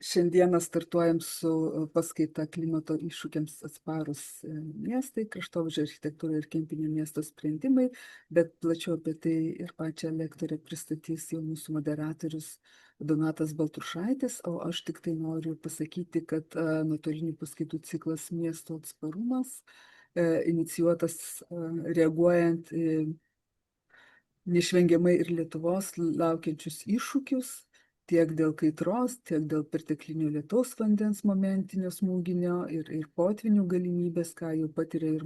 Šiandieną startuojam su paskaita klimato iššūkiams atsparūs miestai, kraštovaizdžio architektūra ir kempinio miesto sprendimai, bet plačiau apie tai ir pačią lektorę pristatys jau mūsų moderatorius Donatas Baltrušaitis, o aš tik tai noriu pasakyti, kad nuotolinių paskaitų ciklas miesto atsparumas inicijuotas reaguojant neišvengiamai ir Lietuvos laukiančius iššūkius, tiek dėl kaitros, tiek dėl perteklinio lietaus vandens momentinio smūginio ir potvinių galimybės, ką jau patiria ir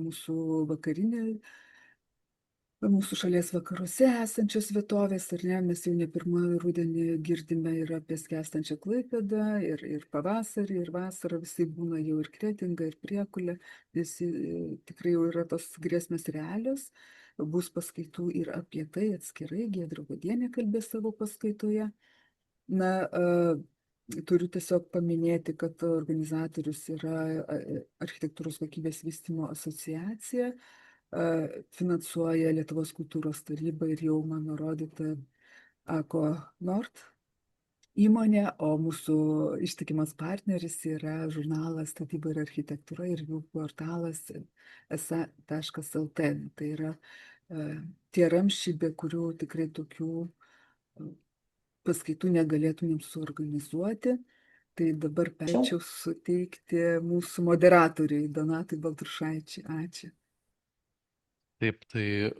mūsų šalies vakaruose esančios vietovės, ar ne, mes jau ne pirmą rudenį girdime ir apie skęstančią Klaipėdą, ir pavasarį, ir vasarą visai būna jau ir Kretinga, ir Priekulė, nes tikrai jau yra tos grėsmės realios. Bus paskaitų ir apie tai atskirai, Giedrė Godienė kalbės savo paskaitoje. Na, turiu tiesiog paminėti, kad organizatorius yra Architektūros kokybės vystymo asociacija, finansuoja Lietuvos kultūros taryba ir jau man nurodyta AKO Nord įmonė, o mūsų ištikimas partneris yra žurnalas Statyba ir architektūra ir jų portalas esa.lt. Tai yra tie ramščiai, be kurių tikrai tokių paskaitų negalėtumėm suorganizuoti. Tai dabar pečiau suteikti mūsų moderatoriai Donatui Baltrušaičiui. Ačiū. Taip, tai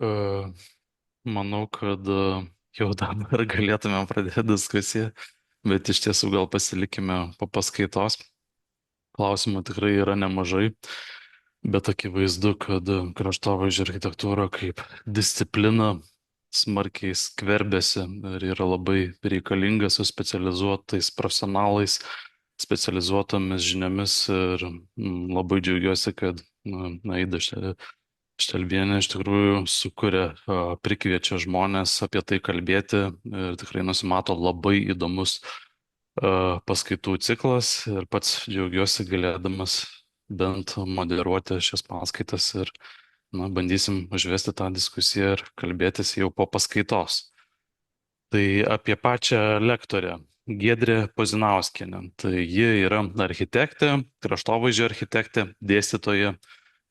manau, kad jau dabar galėtume pradėti diskusiją, bet iš tiesų gal pasilikime po paskaitos. Klausimų tikrai yra nemažai, bet akivaizdu, kad kraštovaizdžio architektūra kaip disciplina smarkiai skverbėsi ir yra labai reikalinga su specializuotais profesionalais, specializuotomis žiniomis ir labai džiaugiuosi, kad Aida Štelbienė iš tikrųjų prikviečia žmonės apie tai kalbėti ir tikrai nusimato labai įdomus paskaitų ciklas ir pats džiaugiuosi galėdamas bent moderuoti šias paskaitas ir bandysim užvesti tą diskusiją ir kalbėtis jau po paskaitos. Tai apie pačią lektorę Giedrė Pozinauskienė. Tai ji yra architektė, kraštovaizdžio architektė, dėstytoja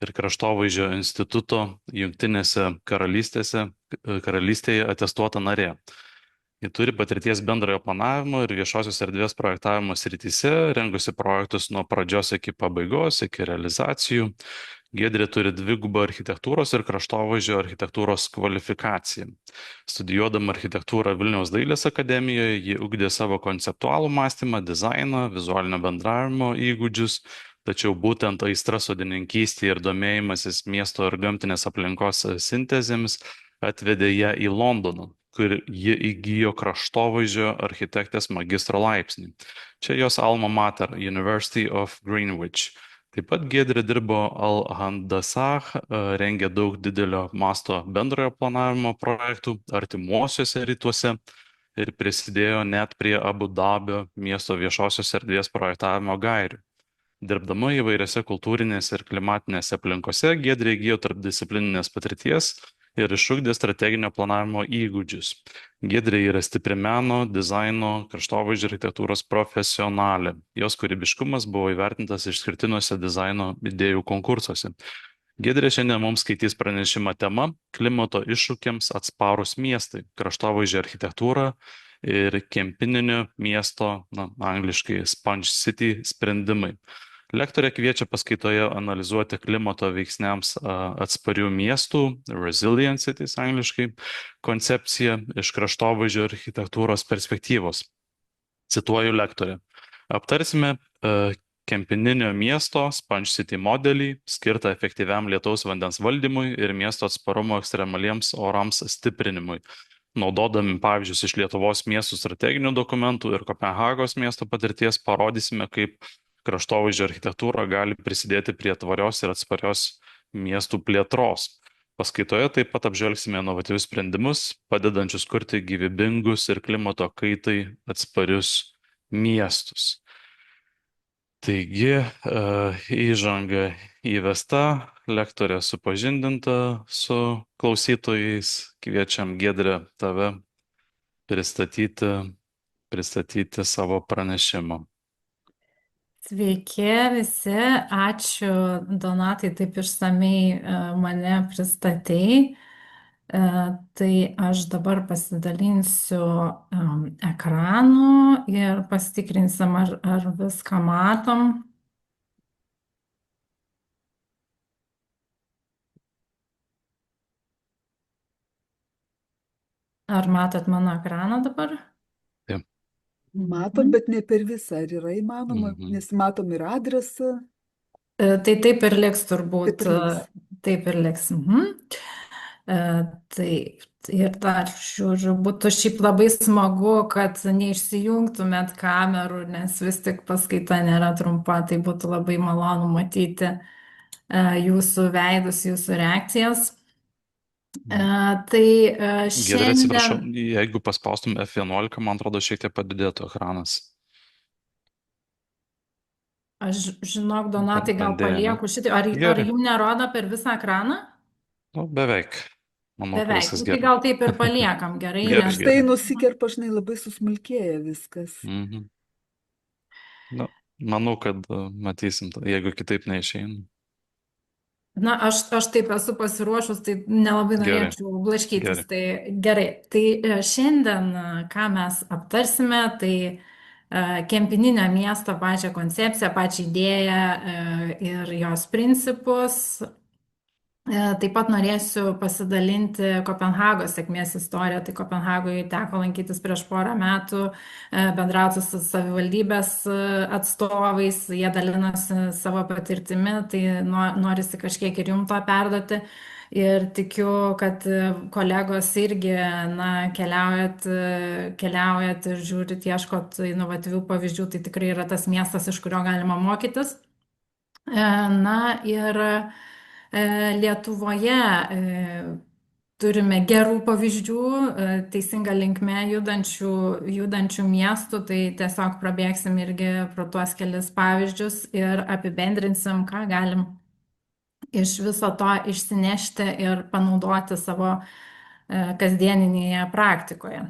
ir kraštovaizdžio instituto Jungtinėse karalystėje atestuota narė. Ji turi patirties bendrojo planavimo ir viešosios erdvės projektavimo srityse, rengusi projektus nuo pradžios iki pabaigos, iki realizacijų. Giedrė turi dvigubą architektūros ir kraštovaizdžio architektūros kvalifikaciją. Studijuodama architektūrą Vilniaus dailės akademijoje, ji ugdė savo konceptualų mąstymą, dizainą, vizualinio bendravimo įgūdžius, tačiau būtent aistra sodininkystė ir domėjimasis miesto ir gamtinės aplinkos sintezėmis atvedė ją į Londoną, kur ji įgijo kraštovaizdžio architektės magistro laipsnį. Čia jos alma mater, University of Greenwich. Taip pat Giedrė dirbo Al-Handasah, rengė daug didelio masto bendrojo planavimo projektų artimuosiuose rytuose ir prisidėjo net prie Abu Dabio miesto viešosios erdvės projektavimo gairių. Dirbdama įvairiose kultūrinėse ir klimatinėse aplinkose, Giedrė įgijo tarpdisciplininės patirties ir išugdė strateginio planavimo įgūdžius. Giedrė yra stipri meno, dizaino, kraštovaizdžio architektūros profesionalė. Jos kūrybiškumas buvo įvertintas išskirtinuose dizaino idėjų konkursuose. Giedrė šiandien mums skaitys pranešimą tema klimato iššūkiams atsparūs miestai, kraštovaizdžio architektūra ir kempininio miesto, angliškai Sponge City sprendimai. Lektorė kviečia paskaitoje analizuoti klimato veiksniams atsparių miestų, resilient cities angliškai, koncepciją iš kraštovaizdžio architektūros perspektyvos. Cituoju lektorę. Aptarsime kempininio miesto Sponge City modelį, skirtą efektyviam lietaus vandens valdymui ir miesto atsparumo ekstremaliems orams stiprinimui. Naudodami pavyzdžius iš Lietuvos miestų strateginių dokumentų ir Kopenhagos miesto patirties parodysime, kaip kraštovaizdžio architektūra gali prisidėti prie tvarios ir atsparios miestų plėtros. Paskaitoje taip pat apžvelgsime inovatyvius sprendimus, padedančius kurti gyvybingus ir klimato kaitai atsparius miestus. Taigi, įžanga įvesta, lektorė supažindinta su klausytojais, kviečiam Giedrę tave pristatyti savo pranešimą. Sveiki visi, ačiū Donatai, taip išsamei mane pristatei. Tai aš dabar pasidalinsiu ekranu ir pasitikrinsim, ar viską matom. Ar matot mano ekraną dabar? Taip. Matom, bet ne per visą. Ar yra įmanoma, Mhm. nes matom ir adresą, Tai taip ir liks turbūt. taip ir liks. Taip ir liks. Mhm. Taip. Ir dar, žiūriu, būtų šiaip labai smagu, kad neišsijungtumėt kamerų, nes vis tik paskaita nėra trumpa, tai būtų labai malonu matyti jūsų veidus, jūsų reakcijas. Tai Giedrė, atsiprašau, šiandien jeigu paspaustum F11, man atrodo, šiek tiek padidėtų ekranas. aš, žinok, Donatai, gal Bandėjai, ne? palieku šitą. Ar Gerai. jų nerodo per visą ekraną? Nu, beveik. Manau, kad Beveik. viskas Nu, tai gerai. gal taip ir paliekam gerai, Gerai, nes Štai gerai. nusikerpa, žinai, labai susmulkėja viskas. Mhm. Nu, manau, kad matysim, jeigu kitaip neišeina. na, aš taip esu pasiruošus, tai nelabai Gerai, norėčiau blaškytis. gerai. Tai gerai. Tai šiandien, ką mes aptarsime, tai kempininio miesto pačią koncepciją, pačią idėją ir jos principus. Taip pat norėsiu pasidalinti Kopenhagos sėkmės istoriją. Tai Kopenhagoje teko lankytis prieš porą metų, bendrauti su savivaldybės atstovais, jie dalinosi savo patirtimi, tai norisi kažkiek ir jums to perduoti. Ir tikiu, kad kolegos irgi, na, keliaujat ir žiūrit, ieškot inovatyvių pavyzdžių, tai tikrai yra tas miestas, iš kurio galima mokytis. Na ir Lietuvoje turime gerų pavyzdžių, teisinga linkme judančių miestų, tai tiesiog prabėgsim irgi pro tuos kelis pavyzdžius ir apibendrinsim, ką galim iš viso to išsinešti ir panaudoti savo kasdieninėje praktikoje.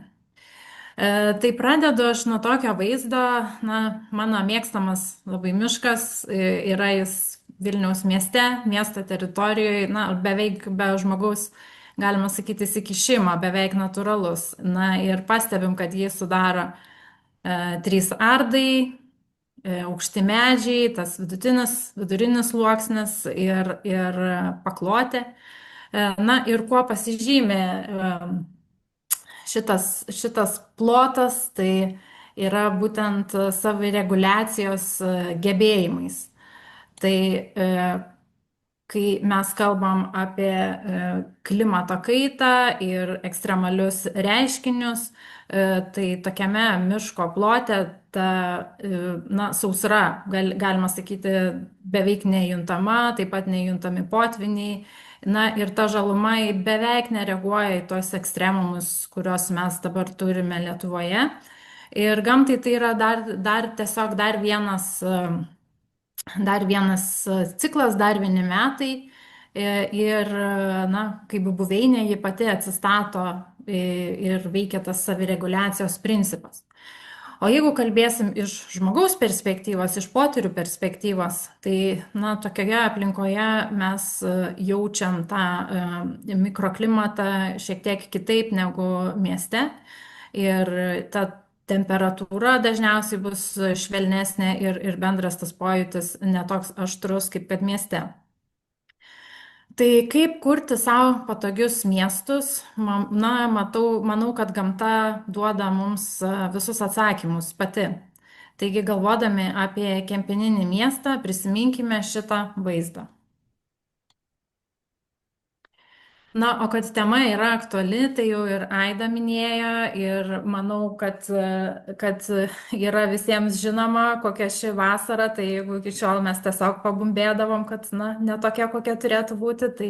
Tai pradedu aš nuo tokio vaizdo, na, mano mėgstamas labai miškas, yra jis Vilniaus mieste, miesto teritorijoje, na, beveik be žmogaus, galima sakyti, įsikišimo, beveik natūralus. Na ir pastebim, kad jį sudaro trys ardai, aukšti medžiai, tas vidurinis sluoksnis ir paklotė. Na ir kuo pasižymė šitas plotas, tai yra būtent savireguliacijos gebėjimais. Tai kai mes kalbam apie klimato kaitą ir ekstremalius reiškinius, tai tokiame miško plote ta, na, sausra, galima sakyti, beveik nejuntama, taip pat nejuntami potviniai. Na ir ta žaluma beveik nereaguoja į tos ekstremumus, kuriuos mes dabar turime Lietuvoje. Ir gamtai tai yra dar tiesiog dar vienas ciklas, dar vieni metai. Ir, na, kaip buveinė, ji pati atsistato ir veikia tas savireguliacijos principas. O jeigu kalbėsim iš žmogaus perspektyvos, iš potyrių perspektyvos, tai, na, tokioje aplinkoje mes jaučiam tą mikroklimatą šiek tiek kitaip negu mieste. Ir ta temperatūra dažniausiai bus švelnesnė ir bendras tas pojūtis netoks aštrus kaip kad mieste. Tai kaip kurti savo patogius miestus? Na, manau, kad gamta duoda mums visus atsakymus pati. Taigi, galvodami apie kempininį miestą, prisiminkime šitą vaizdą. Na, o kad tema yra aktuali, tai jau ir Aida minėjo ir manau, kad yra visiems žinoma, kokia ši vasara, tai jeigu iki šiol mes tiesiog pabumbėdavom, kad, na, ne tokia, kokia turėtų būti, tai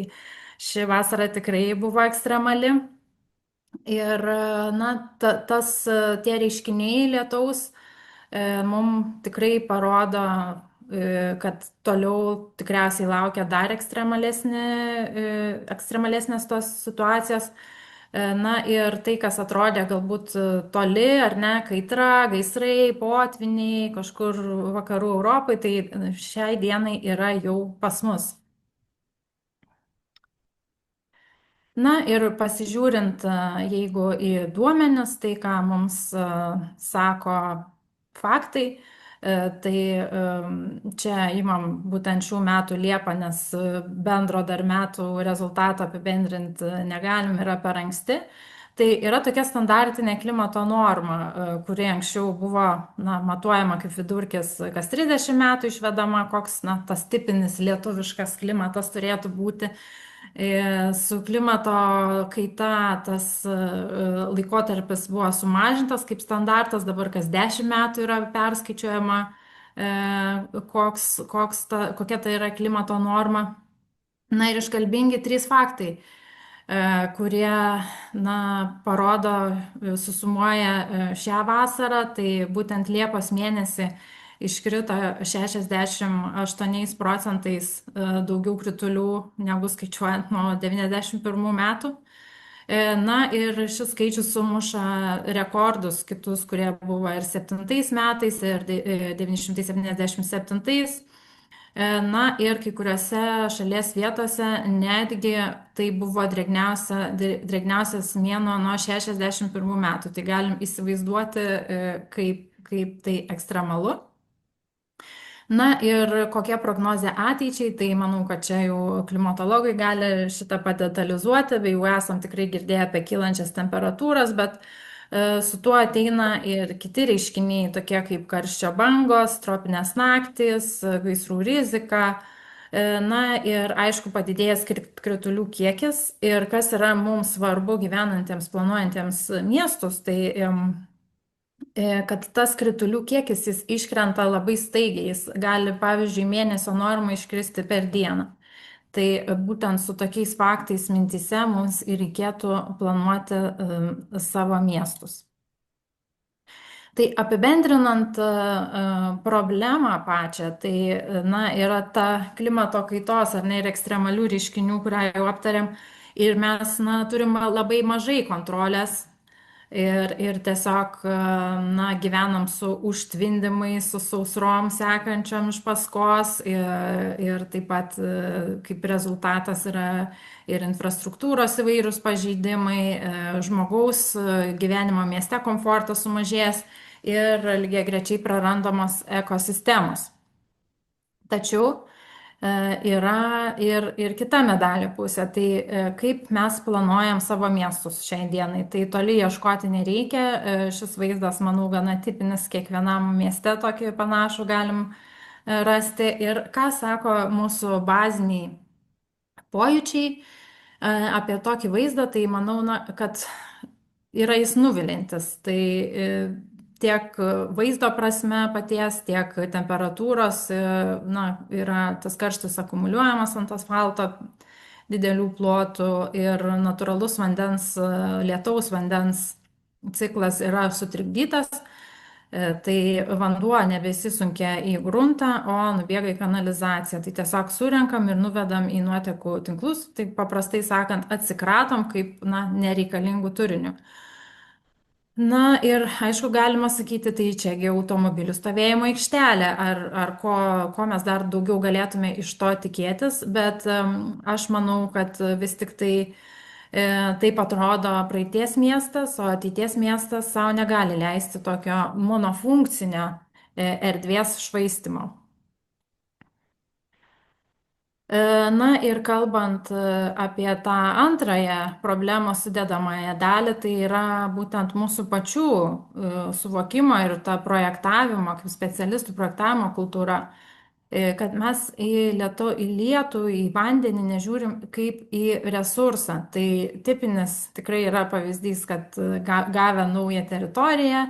ši vasara tikrai buvo ekstremali. Ir, na, tie reiškiniai lietaus mums tikrai parodo, kad toliau tikriausiai laukia dar ekstremalesnės tos situacijos. Na ir tai, kas atrodė galbūt toli ar ne, kaitra, gaisrai, potviniai kažkur vakarų Europai, tai šiai dienai yra jau pas mus. Na ir pasižiūrint, jeigu į duomenis, tai ką mums sako faktai, tai čia imam būtent šių metų Liepą, nes bendro dar metų rezultato apibendrinti negalim, yra per anksti. Tai yra tokia standartinė klimato norma, kuri anksčiau buvo matuojama kaip vidurkis kas 30 metų išvedama, koks tas tipinis lietuviškas klimatas turėtų būti. Su klimato kaita tas laikotarpis buvo sumažintas kaip standartas, dabar kas 10 metų yra perskaičiuojama, kokia tai yra klimato norma. Na ir iškalbingi 3 faktai, kurie parodo, susumuoja šią vasarą, tai būtent Liepos mėnesį iškrito 68% daugiau kritulių negu skaičiuojant nuo 91 metų. Na ir šis skaičius sumuša rekordus kitus, kurie buvo ir 7 metais, ir 977. Na ir kai kuriuose šalies vietose netgi tai buvo drėgniausias mėnuo nuo 61 metų. Tai galim įsivaizduoti, kaip tai ekstremalu. Na ir kokia prognozė ateičiai, tai manau, kad čia jau klimatologai gali šitą padetalizuoti, bei jau esam tikrai girdėję apie kylančias temperatūras, bet su tuo ateina ir kiti reiškiniai, tokie kaip karščio bangos, tropinės naktys, gaisrų rizika. Na ir aišku, padidėjęs kritulių kiekis, ir kas yra mums svarbu gyvenantiems, planuojantiems miestus, tai kad tas kritulių kiekis jis iškrenta labai staigiai, jis gali, pavyzdžiui, mėnesio normą iškristi per dieną. Tai būtent su tokiais faktais mintyse mums ir reikėtų planuoti savo miestus. Tai apibendrinant problemą pačią, tai yra ta klimato kaitos ir ekstremalių reiškinių, kurią jau aptarėm, ir mes turim labai mažai kontrolės. Ir tiesiog gyvenam su užtvindimais, su sausrom sekančiom iš paskos, ir taip pat kaip rezultatas yra ir infrastruktūros įvairūs pažeidimai, žmogaus gyvenimo mieste komfortas sumažės ir lygiagrečiai prarandamos ekosistemos. Tačiau yra ir kita medalio pusė, tai kaip mes planuojam savo miestus šiai dienai. Tai toli ieškoti nereikia, šis vaizdas, manau, gana tipinis, kiekvienam mieste tokį panašų galim rasti. Ir ką sako mūsų baziniai pojūčiai apie tokį vaizdą, tai manau, kad yra jis nuvilintis. Tai tiek vaizdo prasme paties, tiek temperatūros, yra tas karštis akumuliuojamas ant asfalto didelių plotų, ir natūralus lietaus vandens ciklas yra sutrikdytas, tai vanduo nebesisunkia į gruntą, o nubėga į kanalizaciją. Tai tiesiog surenkam ir nuvedam į nuotekų tinklus, tai paprastai sakant, atsikratom kaip nereikalingų turinių. Na ir aišku, galima sakyti, tai čiagi automobilių stovėjimo aikštelė, ar ko mes dar daugiau galėtume iš to tikėtis, bet aš manau, kad vis tik tai taip atrodo praeities miestas, o ateities miestas savo negali leisti tokio monofunkcinio erdvės švaistimo. Na ir kalbant apie tą antrąją problemos sudedamąją dalį, tai yra būtent mūsų pačių suvokimo ir ta projektavimo, kaip specialistų projektavimo kultūra, kad mes į lietų, į vandenį nežiūrim kaip į resursą. Tai tipinis tikrai yra pavyzdys, kad gavę naują teritoriją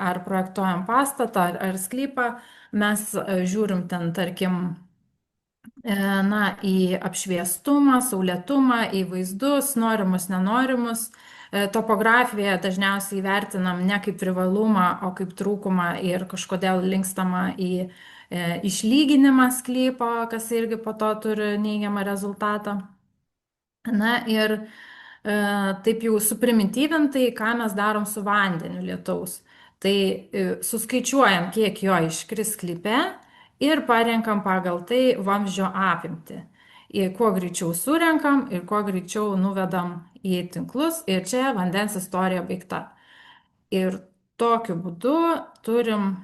ar projektuojam pastatą ar sklypą, mes žiūrim ten, tarkim, į apšviestumą, saulėtumą, į vaizdus, norimus, nenorimus. Topografiją dažniausiai vertinam ne kaip privalumą, o kaip trūkumą, ir kažkodėl linkstama į išlyginimą sklypo, kas irgi po to turi neigiamą rezultatą. Na ir taip jau suprimityvintai, ką mes darom su vandeniu lietaus. Tai suskaičiuojam, kiek jo iškris sklype ir parenkam pagal tai vamzdžio apimtį. Ir kuo greičiau surenkam ir kuo greičiau nuvedam į tinklus ir čia vandens istorija baigta. Ir tokiu būdu turim,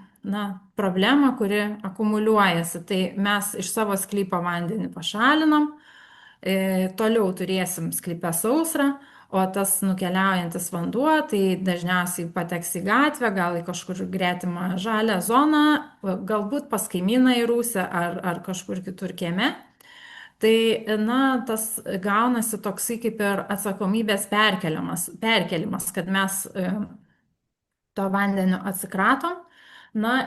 problemą, kuri akumuliuojasi. Tai mes iš savo sklypo vandenį pašalinam, toliau turėsim sklype sausrą, o tas nukeliaujantis vanduo, tai dažniausiai pateks į gatvę, gal į kažkur gretimą žalią zoną, galbūt pas kaimyną į rūsę ar kažkur kitur kieme. Tai, tas gaunasi toksai kaip ir atsakomybės perkelimas, kad mes to vandenio atsikratom.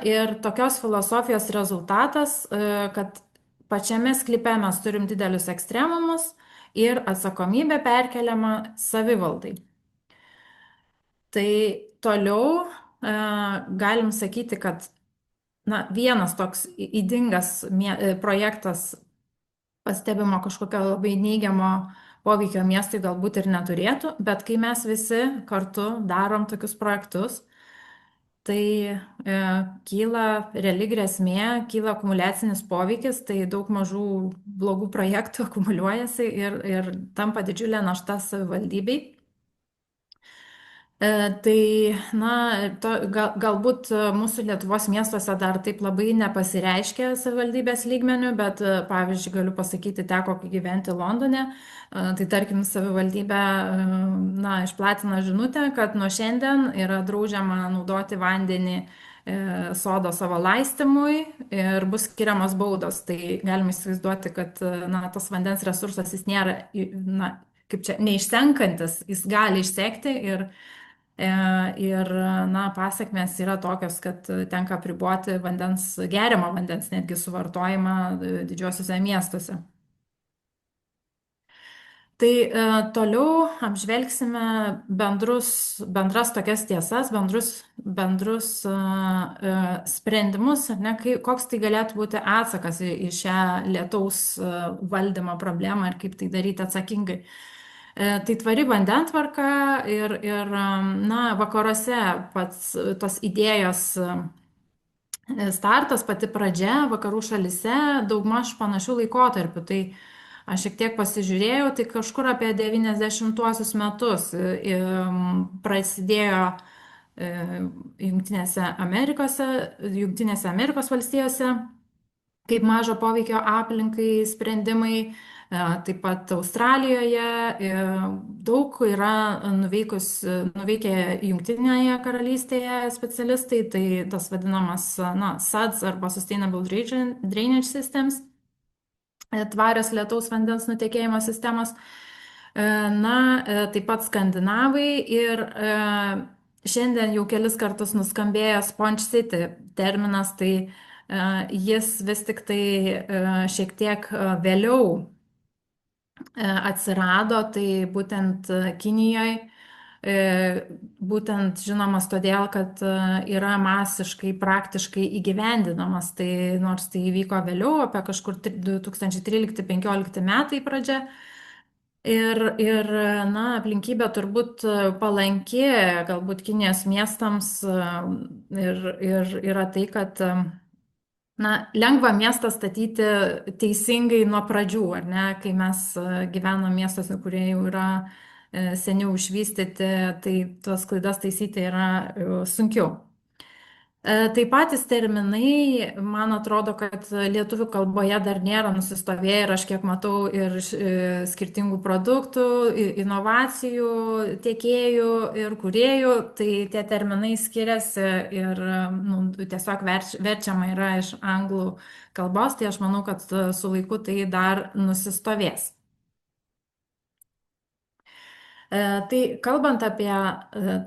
Ir tokios filosofijos rezultatas, kad pačiame sklype mes turim didelius ekstremumus ir atsakomybė perkeliama savivaldai. Tai toliau galim sakyti, kad vienas toks ydingas projektas pastebimo kažkokio labai neigiamo poveikio miestui galbūt ir neturėtų, bet kai mes visi kartu darom tokius projektus, tai kyla reali grėsmė, kyla akumuliacinis poveikis, tai daug mažų blogų projektų akumuliuojasi ir tampa didžiulė našta savivaldybei. Galbūt mūsų Lietuvos miestuose dar taip labai nepasireiškia savivaldybės lygmenių, bet pavyzdžiui, galiu pasakyti, teko gyventi Londone, tai tarkim savivaldybė išplatina žinutę, kad nuo šiandien yra draudžiama naudoti vandenį sodo savo laistymui ir bus skiriamos baudos. Tai galima įsivaizduoti, kad tas vandens resursas jis nėra, kaip čia, neišsenkantis, jis gali išsekti ir pasekmės yra tokios, kad tenka apriboti geriamo vandens netgi suvartojimą didžiuosiuose miestuose. Tai toliau apžvelgsime bendras tokias tiesas, bendrus sprendimus, koks tai galėtų būti atsakas į šią lietaus valdymo problemą ir kaip tai daryti atsakingai. Tai tvari vandentvarka ir vakaruose pats tos idėjos startas, pati pradžia vakarų šalyse daugmaž panašių laikotarpių. Tai aš šiek tiek pasižiūrėjau, tai kažkur apie 90-uosius metus prasidėjo Jungtinėse Amerikos valstijose kaip mažo poveikio aplinkai sprendimai. Taip pat Australijoje daug yra nuveikę Jungtinėje karalystėje specialistai, tai tas vadinamas SUDS arba Sustainable Drainage Systems, tvarios lietaus vandens nutekėjimo sistemos. Taip pat skandinavai ir šiandien jau kelis kartus nuskambėjo Sponge City terminas, tai jis vis tik tai šiek tiek vėliau atsirado, tai būtent Kinijoje, būtent žinomas todėl, kad yra masiškai praktiškai įgyvendinamas, tai nors tai įvyko vėliau, apie kažkur 2013-2015 metai pradžia. Ir aplinkybė turbūt palanki, galbūt Kinijos miestams ir yra tai, kad lengva miestą statyti teisingai nuo pradžių, ar ne, kai mes gyvenam miestuose, kurie jau yra seniau išvystyti, tai tuos klaidas taisyti yra sunkiau. Tai patys terminai, man atrodo, kad lietuvių kalboje dar nėra nusistovėję ir aš kiek matau ir skirtingų produktų, inovacijų, tiekėjų ir kūrėjų, tai tie terminai skiriasi ir tiesiog verčiama yra iš anglų kalbos, tai aš manau, kad su laiku tai dar nusistovės. Tai kalbant apie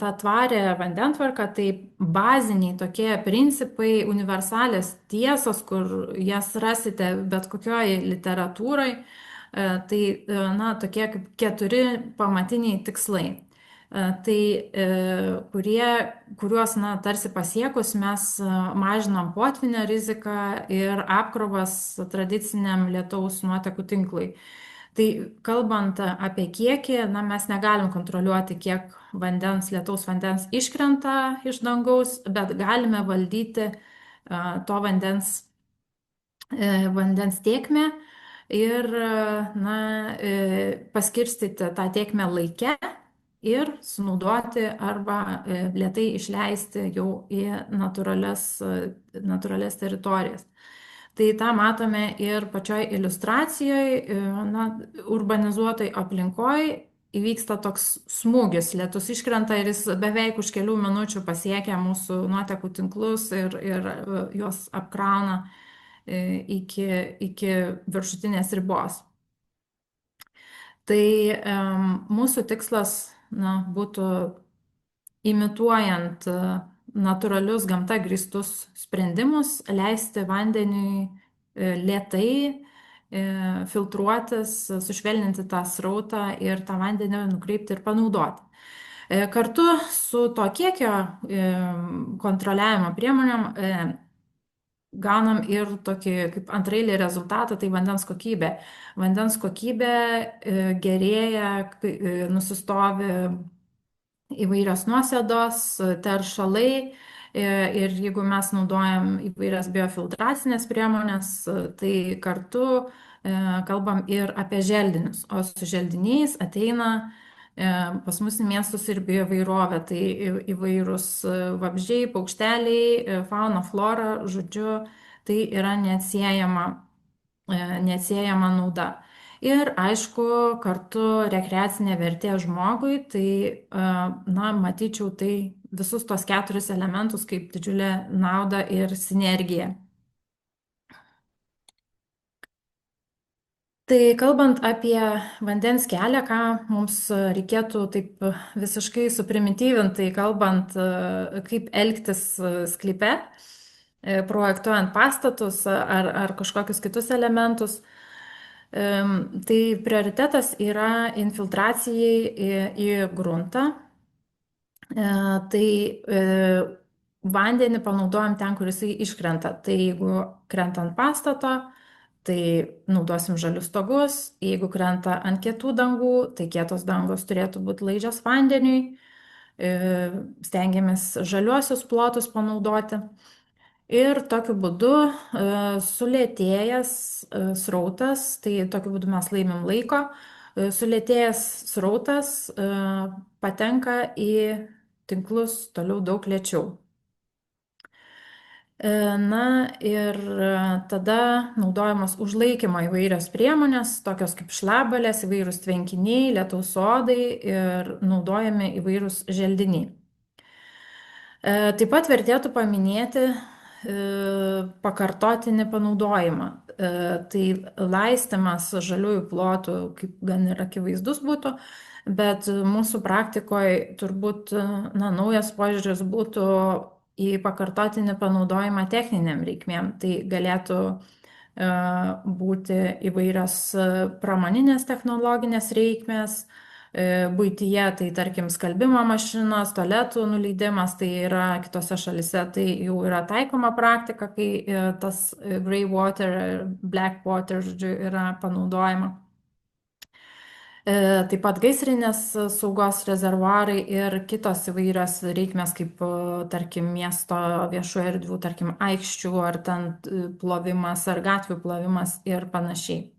tą tvarę vandentvarką, tai baziniai tokie principai, universalios tiesos, kur jas rasite bet kokioj literatūrai, tai tokie kaip 4 pamatiniai tikslai. Tai kuriuos tarsi pasiekus mes mažinam potvynio riziką ir apkrovas tradiciniam lietaus nuotekų tinklui. Tai kalbant apie kiekį, na, mes negalim kontroliuoti, kiek lietaus vandens iškrenta iš dangaus, bet galime valdyti to vandens tėkmę ir na, paskirstyti tą tėkmę laike ir sunaudoti arba lėtai išleisti jau į natūralias teritorijas. Tai tą matome ir pačioj iliustracijoje, na, urbanizuotoj aplinkoje įvyksta toks smūgis, lietus iškrenta ir jis beveik už kelių minučių pasiekia mūsų nuotekų tinklus ir juos apkrauna iki viršutinės ribos. Tai mūsų tikslas, na, būtų imituojant natūralius gamta grįstus sprendimus, leisti vandeniui lėtai filtruotis, sušvelninti tą srautą ir tą vandenį nukreipti ir panaudoti. Kartu su to kiekio kontroliavimo priemonėm gaunam ir tokį kaip antraeilį rezultatą, tai vandens kokybė. Vandens kokybė gerėja, nusistovi įvairios nuosėdos, teršalai ir jeigu mes naudojam įvairias biofiltracinės priemonės, tai kartu kalbam ir apie želdinius, o su želdiniais ateina pas mus į miestus ir bioįvairovė, tai įvairūs vabzdžiai, paukšteliai, fauna, flora, žodžiu, tai yra neatsiejama nauda. Ir aišku, kartu rekreacinė vertė žmogui, tai, na, matyčiau tai visus tos 4 elementus kaip didžiulę naudą ir sinergiją. Tai kalbant apie vandens kelią, ką mums reikėtų taip visiškai suprimityvintai, kalbant, kaip elgtis sklype, projektuojant pastatus ar kažkokius kitus elementus, tai prioritetas yra infiltracijai į gruntą. Tai vandenį panaudojam ten, kur jisai iškrenta. Tai jeigu krenta ant pastato, tai naudosim žalius stogus, jeigu krenta ant kietų dangų, tai kietos dangos turėtų būti laidžios vandeniui, stengiamės žaliuosius plotus panaudoti. Ir tokiu būdu sulėtėjęs srautas, tai tokiu būdu mes laimim laiko, sulėtėjęs srautas patenka į tinklus toliau daug lėčiau. Na ir tada naudojamos užlaikymo įvairios priemonės, tokios kaip šlabalės, įvairūs tvenkiniai, lietaus sodai ir naudojami įvairūs želdiniai. Taip pat vertėtų paminėti pakartotinį panaudojimą. Tai laistymas žaliųjų plotų kaip gan ir akivaizdus būtų, bet mūsų praktikoje turbūt naujas požiūris būtų į pakartotinį panaudojimą techniniam reikmėm. Tai galėtų būti įvairios pramoninės technologinės reikmės, buityje, tai tarkim skalbimo mašinos, tualetų nuleidimas, tai yra kitose šalise, tai jau yra taikoma praktika, kai tas grey water, black water, žodžiu, yra panaudojama. Taip pat gaisrinės saugos rezervuarai ir kitos įvairios reikmės, kaip tarkim miesto viešų erdvių, tarkim aikščių, ar ten plovimas, ar gatvių plovimas ir panašiai.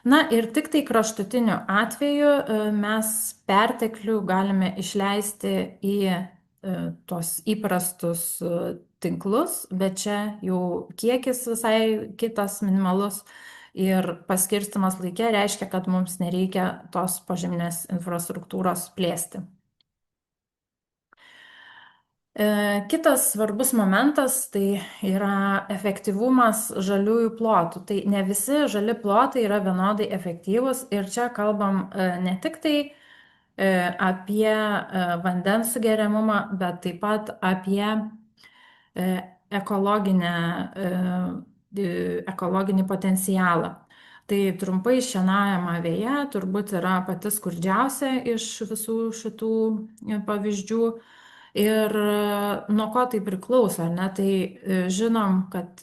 Na ir tik tai kraštutiniu atveju mes perteklių galime išleisti į tos įprastus tinklus, bet čia jau kiekis visai kitas, minimalus. Ir paskirstimas laike reiškia, kad mums nereikia tos požeminės infrastruktūros plėsti. Kitas svarbus momentas tai yra efektyvumas žaliųjų plotų. Tai ne visi žali plotai yra vienodai efektyvūs ir čia kalbam ne tik tai apie vandens sugeriamumą, bet taip pat apie ekologinį potencialą. Tai trumpai šienaujama veja turbūt yra pati skurdžiausia iš visų šitų pavyzdžių. Ir nuo ko tai priklauso, ne? Tai žinom, kad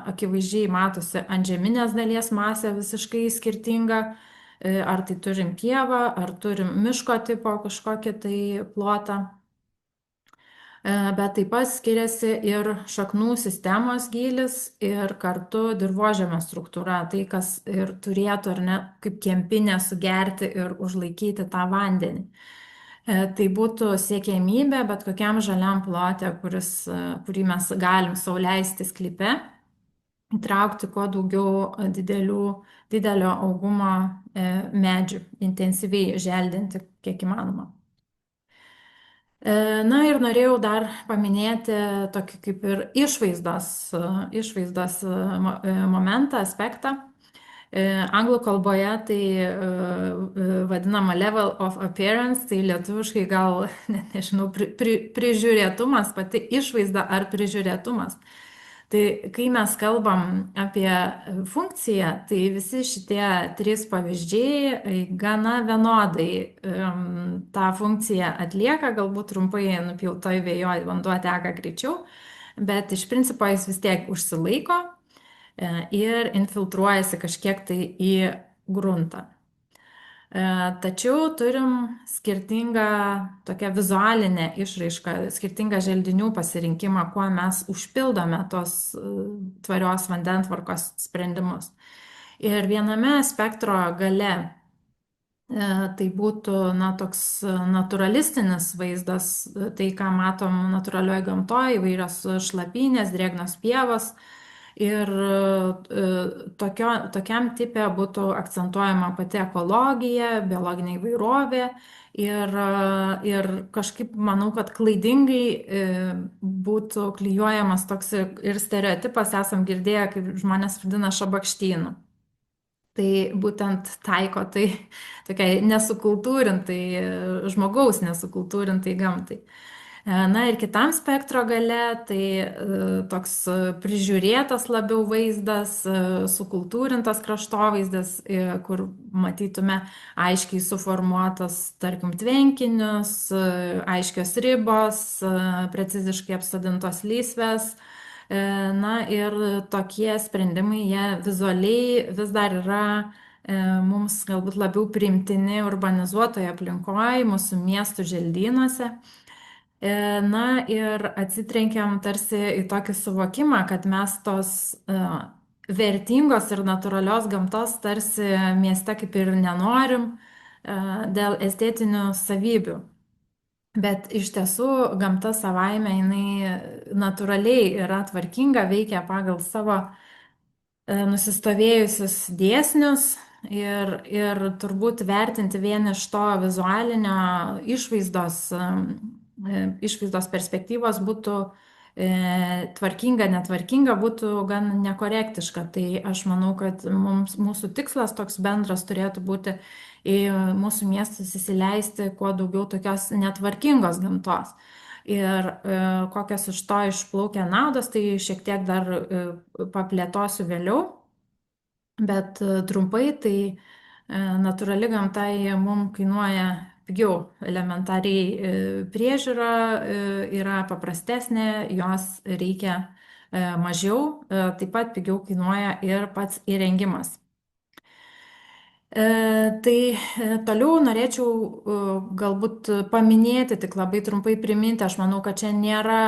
akivaizdžiai matosi antžeminės dalies masė visiškai skirtinga ar tai turim pievą, ar turim miško tipo kažkokį tai plotą. Bet taip pat skiriasi ir šaknų sistemos gylis ir kartu dirvožemio struktūra, tai kas ir turėtų ar ne kaip kempinė sugerti ir užlaikyti tą vandenį. Tai būtų siekiamybė bet kokiam žaliam plote, kurį mes galim sau leisti sklype, įtraukti kuo daugiau didelio augumo medžių, intensyviai želdinti kiek įmanoma. Na ir norėjau dar paminėti tokį kaip ir išvaizdos momentą, aspektą. Anglų kalboje tai vadinama level of appearance, tai lietuviškai gal, nežinau, prižiūrėtumas, pati išvaizda ar prižiūrėtumas. Tai kai mes kalbam apie funkciją, tai visi šitie trys pavyzdžiai gana vienodai tą funkciją atlieka, galbūt trumpai nupjautoj vėjoj vanduo teka greičiau, bet iš principo jis vis tiek užsilaiko ir infiltruojasi kažkiek tai į gruntą. Tačiau turim skirtingą tokią vizualinę išraišką, skirtingą želdinių pasirinkimą, kuo mes užpildome tos tvarios vandentvarkos sprendimus. Ir viename spektro gale tai būtų toks naturalistinis vaizdas, tai ką matom natūralioje gamtoje, įvairios šlapynės, drėgnos pievos. Ir tokiam tipė būtų akcentuojama pati ekologija, biologinė įvairovė ir kažkaip manau, kad klaidingai būtų klijuojamas toks ir stereotipas, esam girdėję, kaip žmonės vadina šabakštynu. Tai būtent taiko tai tokiai nesukultūrintai, žmogaus nesukultūrintai gamtai. Na ir kitam spektro gale, tai toks prižiūrėtas labiau vaizdas, sukultūrintas kraštovaizdis, kur matytume aiškiai suformuotas, tarkim, tvenkinius, aiškios ribos, preciziškai apsodintos lysvės. Na ir tokie sprendimai, jie vizualiai vis dar yra mums galbūt labiau priimtini urbanizuotoje aplinkoje, mūsų miestų želdynuose. Na ir atsitrenkiam tarsi į tokį suvokimą, kad mes tos vertingos ir natūralios gamtos tarsi mieste kaip ir nenorim dėl estetinių savybių. Bet iš tiesų gamta savaime jinai natūraliai yra tvarkinga, veikia pagal savo nusistovėjusius dėsnius ir turbūt vertinti vien iš to vizualinio išvaizdos perspektyvos būtų tvarkinga, netvarkinga, būtų gan nekorektiška. Tai aš manau, kad mūsų tikslas toks bendras turėtų būti į mūsų miestus įsileisti kuo daugiau tokios netvarkingos gamtos. Ir kokios iš to išplaukia naudos, tai šiek tiek dar paplėtosiu vėliau. Bet trumpai, tai natūrali gamta mums kainuoja pigiau, elementariai priežiūra yra paprastesnė, jos reikia mažiau, taip pat pigiau kainuoja ir pats įrengimas. Tai toliau norėčiau galbūt paminėti, tik labai trumpai priminti, aš manau, kad čia nėra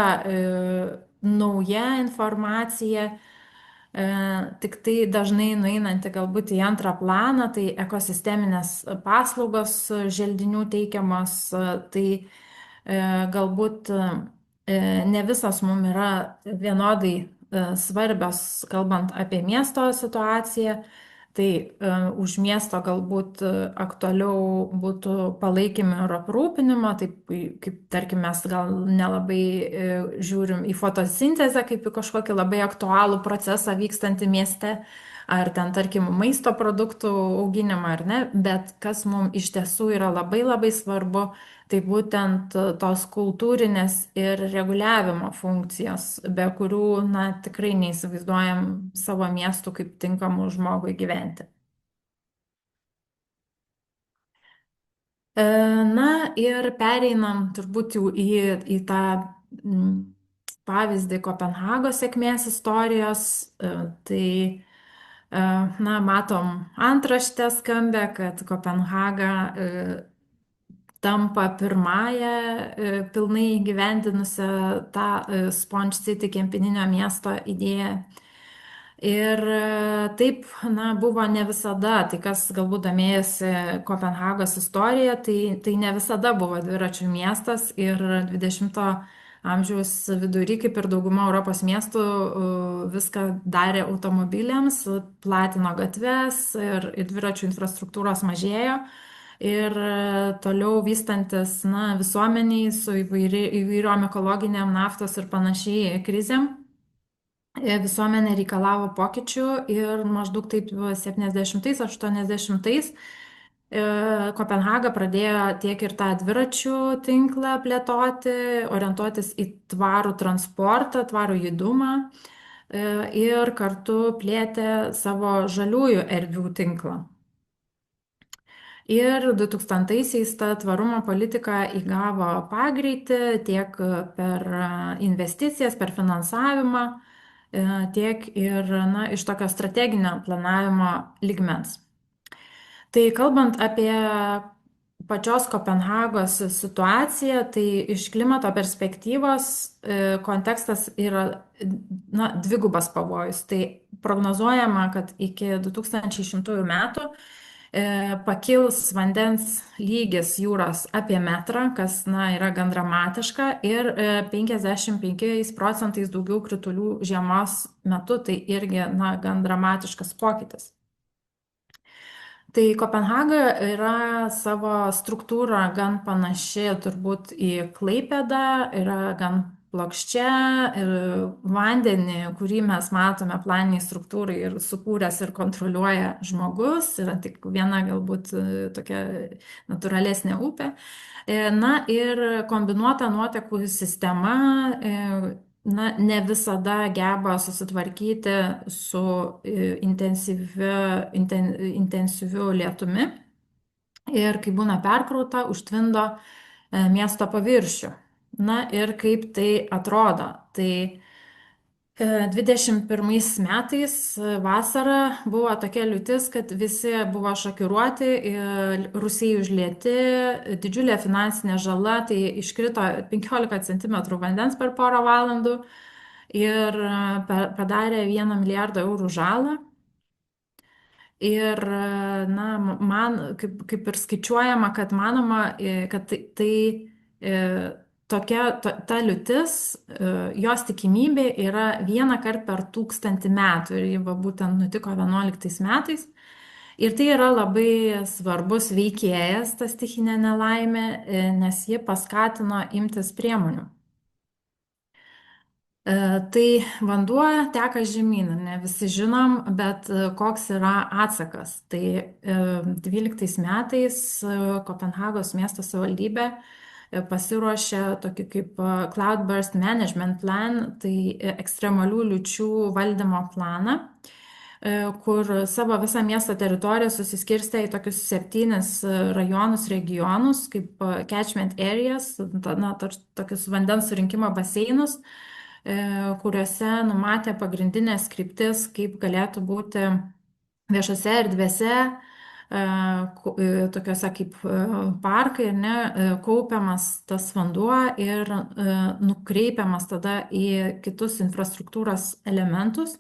nauja informacija, tik tai dažnai nueinanti galbūt į antrą planą, tai ekosisteminės paslaugos želdinių teikiamos, tai galbūt ne visos mums yra vienodai svarbios, kalbant apie miesto situaciją. Tai už miesto galbūt aktualiau būtų palaikymą ir aprūpinimą, taip kaip tarkim mes gal nelabai žiūrim į fotosintezę kaip į kažkokį labai aktualų procesą vykstantį mieste, ar ten tarkim maisto produktų auginimą ar ne, bet kas mums iš tiesų yra labai labai svarbu, tai būtent tos kultūrinės ir reguliavimo funkcijos, be kurių tikrai neįsivaizduojam savo miestų kaip tinkamų žmogui gyventi. Na ir pereinam turbūt jau į tą pavyzdį Kopenhagos sėkmės istorijos. Tai Na, matom antraštę skambę, kad Kopenhaga tampa pirmąją pilnai įgyvendinusią tą Sponge City kempininio miesto idėją. Ir taip, na, buvo ne visada, tai kas galbūt domėjosi Kopenhagos istorija, tai ne visada buvo dviračių miestas ir 20-ojo amžiaus vidury, kaip ir dauguma Europos miestų, viską darė automobiliams, platino gatves ir dviračių infrastruktūros mažėjo. Ir toliau vystantis, na, visuomeniai su įvairiom ekologiniam naftos ir panašiai krizėm, visuomenė reikalavo pokyčių ir maždaug taip 70-80 Kopenhaga pradėjo tiek ir tą dviračių tinklą plėtoti, orientuotis į tvarų transportą, tvarų judumą ir kartu plėtė savo žaliųjų erdvių tinklą. Ir 2000-aisiais ta tvarumo politika įgavo pagreitį tiek per investicijas, per finansavimą, tiek ir, na, iš tokio strateginio planavimo lygmens. Tai kalbant apie pačios Kopenhagos situaciją, tai iš klimato perspektyvos kontekstas yra, na, dvigubas pavojus. Tai prognozuojama, kad iki 2100 metų pakils vandens lygis jūros apie metrą, kas, na, yra gan dramatiška, ir 55% daugiau kritulių žiemos metu, tai irgi, na, gan dramatiškas pokytis. Tai Kopenhaga yra savo struktūrą gan panaši turbūt į Klaipėdą, yra gan plokščia ir vandenį, kurį mes matome planiniai struktūrai ir sukūręs ir kontroliuoja žmogus, yra tik viena galbūt tokia natūralesnė upė. Na ir kombinuota nuotekų sistema, na, ne visada geba susitvarkyti su intensyviu lietumi ir kai būna perkrauta, užtvindo miesto paviršių. Na ir kaip tai atrodo. Tai 21 metais vasarą buvo tokia liūtis, kad visi buvo šokiruoti, rūsiai užlieti, didžiulė finansinė žala, tai iškrito 15 cm vandens per porą valandų ir padarė 1 milijardą eurų žalą. Ir, na, man kaip ir skaičiuojama, kad manoma, kad ta liūtis, jos tikimybė yra 1 kartą per 1000 metų ir ji būtent nutiko 11 metais. Ir tai yra labai svarbus veikėjas, ta stichinė nelaimė, nes ji paskatino imtis priemonių. Tai vanduo teka žemyn, ne visi žinom, bet koks yra atsakas. Tai 12 metais Kopenhagos miesto savivaldybė pasiruošė tokį kaip Cloudburst Management Plan, tai ekstremalių liūčių valdymo planą, kur savo visą miesto teritoriją susiskirstė į tokius 7 rajonus, regionus, kaip catchment areas, na, tokius vandens surinkimo baseinus, kuriuose numatė pagrindinės kryptis, kaip galėtų būti viešose erdvėse, tokiuose kaip parkai, ne, kaupiamas tas vanduo ir nukreipiamas tada į kitus infrastruktūros elementus,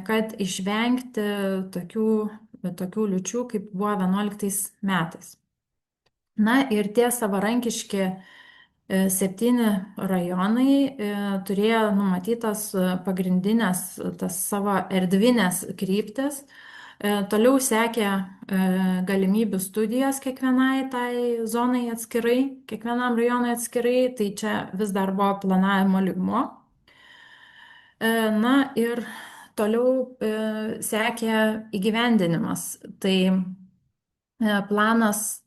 kad išvengti tokių liūčių, kaip buvo 11 metais. Na ir tie savarankiški 7 rajonai turėjo numatytas pagrindinės tas savo erdvinės kryptis. Toliau sekė galimybių studijos kiekvienai tai zonai atskirai, kiekvienam rajonui atskirai, tai čia vis dar buvo planavimo lygmuo. Na ir toliau sekė įgyvendinimas. Tai planas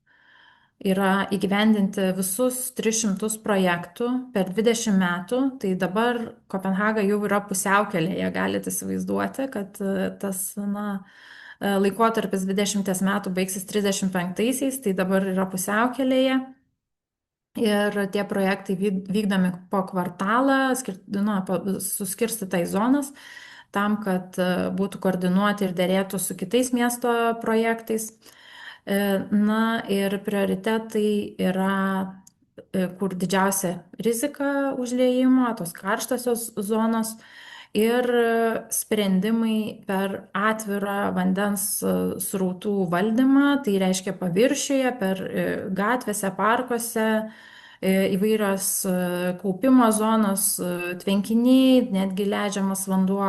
yra įgyvendinti visus 300 projektų per 20 metų, tai dabar Kopenhaga jau yra pusiaukelėje, galite įsivaizduoti, kad tas, na, laikotarpis 20 metų baigsis 35-aisiais, tai dabar yra pusiaukelėje. Ir tie projektai vykdomi po kvartalą, suskirstyta į zonas. tam, kad būtų koordinuoti ir dėrėtų su kitais miesto projektais. Na ir prioritetai yra, kur didžiausia rizika užliejimo, tos karštosios zonos ir sprendimai per atvirą vandens srautų valdymą, tai reiškia paviršiuje, per gatvėse, parkuose, įvairios kaupimo zonos, tvenkiniai, netgi leidžiamas vanduo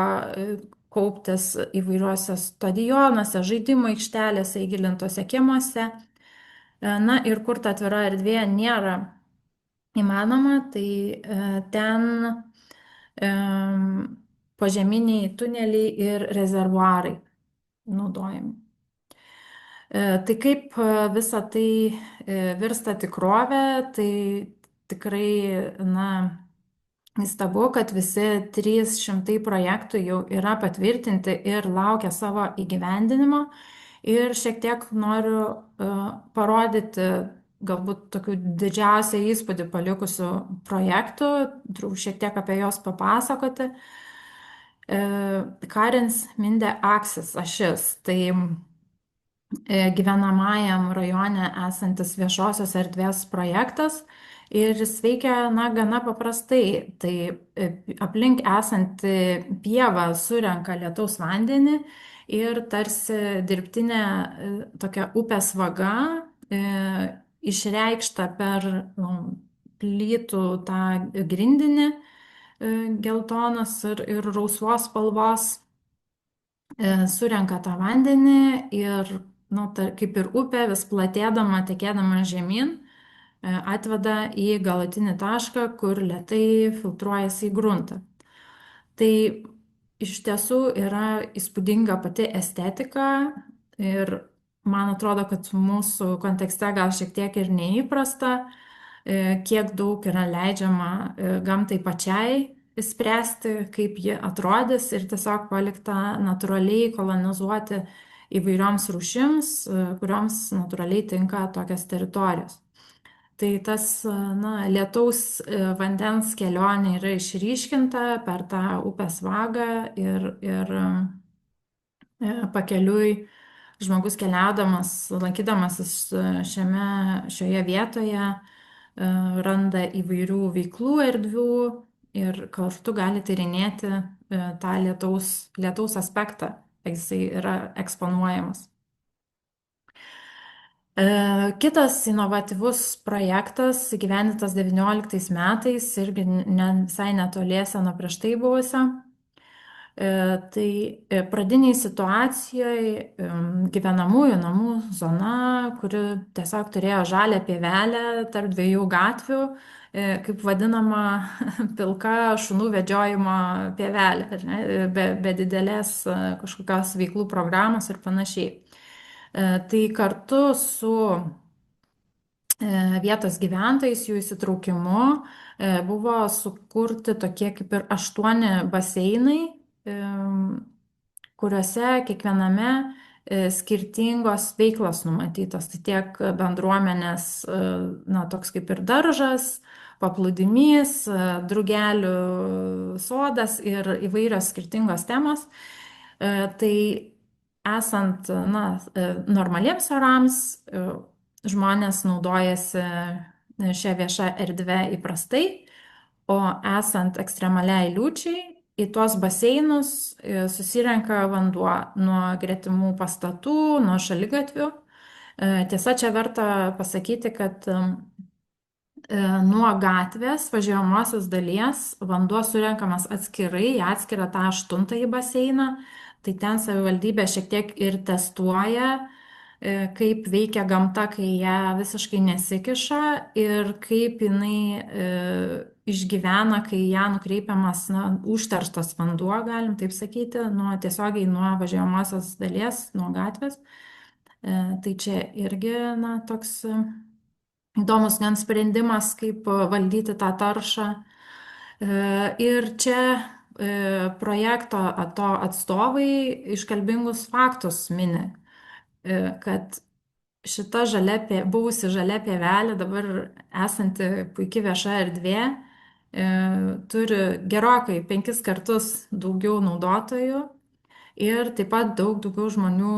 kauptis įvairiuose stadionuose, žaidimų aikštelėse, įgilintose kiemuose. Na ir kur ta atvira erdvė nėra įmanoma, tai ten požeminiai tuneliai ir rezervuarai naudojami. Tai kaip visa tai virsta tikrovė, tai tikrai, na, įstabu, kad visi 300 projektų jau yra patvirtinti ir laukia savo įgyvendinimo. Ir šiek tiek noriu parodyti galbūt tokių didžiausią įspūdį palikusių projektų, šiek tiek apie juos papasakoti. Karins Minde Aksis ašis, tai gyvenamajam rajone esantis viešosios erdvės projektas ir jis veikia, na, gana paprastai. Tai aplink esanti pieva surenka lietaus vandenį ir tarsi dirbtinė tokia upės vaga išreikšta per plytų tą grindinį geltonos ir rausvos spalvos surenka tą vandenį ir, nu, kaip ir upė, vis platėdama, tekėdama žemyn, atveda į galutinį tašką, kur lėtai filtruojasi į gruntą. Tai iš tiesų yra įspūdinga pati estetika ir man atrodo, kad mūsų kontekste gal šiek tiek ir neįprasta, kiek daug yra leidžiama gamtai pačiai spręsti, kaip ji atrodys ir tiesiog palikta natūraliai kolonizuoti įvairioms rūšims, kurioms natūraliai tinka tokias teritorijos. Tai tas, na, lietaus vandens kelionė yra išryškinta per tą upės vagą ir pakeliui žmogus keliaudamas, lankydamasis šioje vietoje, randa įvairių veiklų erdvių ir kartu gali tyrinėti tą lietaus aspektą, jisai yra eksponuojamas. Kitas inovatyvus projektas įgyvendintas 19 metais, irgi visai netoliese nuo prieš tai buvusio. Tai pradiniai situacijoje gyvenamųjų namų zona, kuri tiesiog turėjo žalią pievelę tarp dviejų gatvių, kaip vadinama pilka šunų vedžiojimo pievelė, be didelės kažkokios veiklų programos ir panašiai. Tai kartu su vietos gyventojais, jų įsitraukimu, buvo sukurti tokie kaip ir 8 baseinai, kuriuose kiekviename skirtingos veiklos numatytos. Tai tiek bendruomenės, na, toks kaip ir daržas, paplūdimys, drugelių sodas ir įvairios skirtingos temos. Tai esant, na, normaliems orams, žmonės naudojasi šią viešą erdvę įprastai, o esant ekstremaliai liūčiai, į tuos baseinus susirenka vanduo nuo gretimų pastatų, nuo šaligatvių. Tiesa, čia verta pasakyti, kad nuo gatvės važiuojamosios dalies vanduo surenkamas atskirai, į atskirą tą 8 baseiną. Tai ten savivaldybė šiek tiek ir testuoja, kaip veikia gamta, kai ją visiškai nesikiša ir kaip jinai išgyvena, kai ją nukreipiamas, na, užterštas vanduo, galim taip sakyti, tiesiogiai nuo važiuojamosios dalies, nuo gatvės. Tai čia irgi, na, toks įdomus gan sprendimas, kaip valdyti tą taršą. Ir čia projekto atstovai iškalbingus faktus mini, kad šita buvusi žalia pievelė, dabar esanti puikia vieša erdvė, turi gerokai 5 kartus daugiau naudotojų ir taip pat daug daugiau žmonių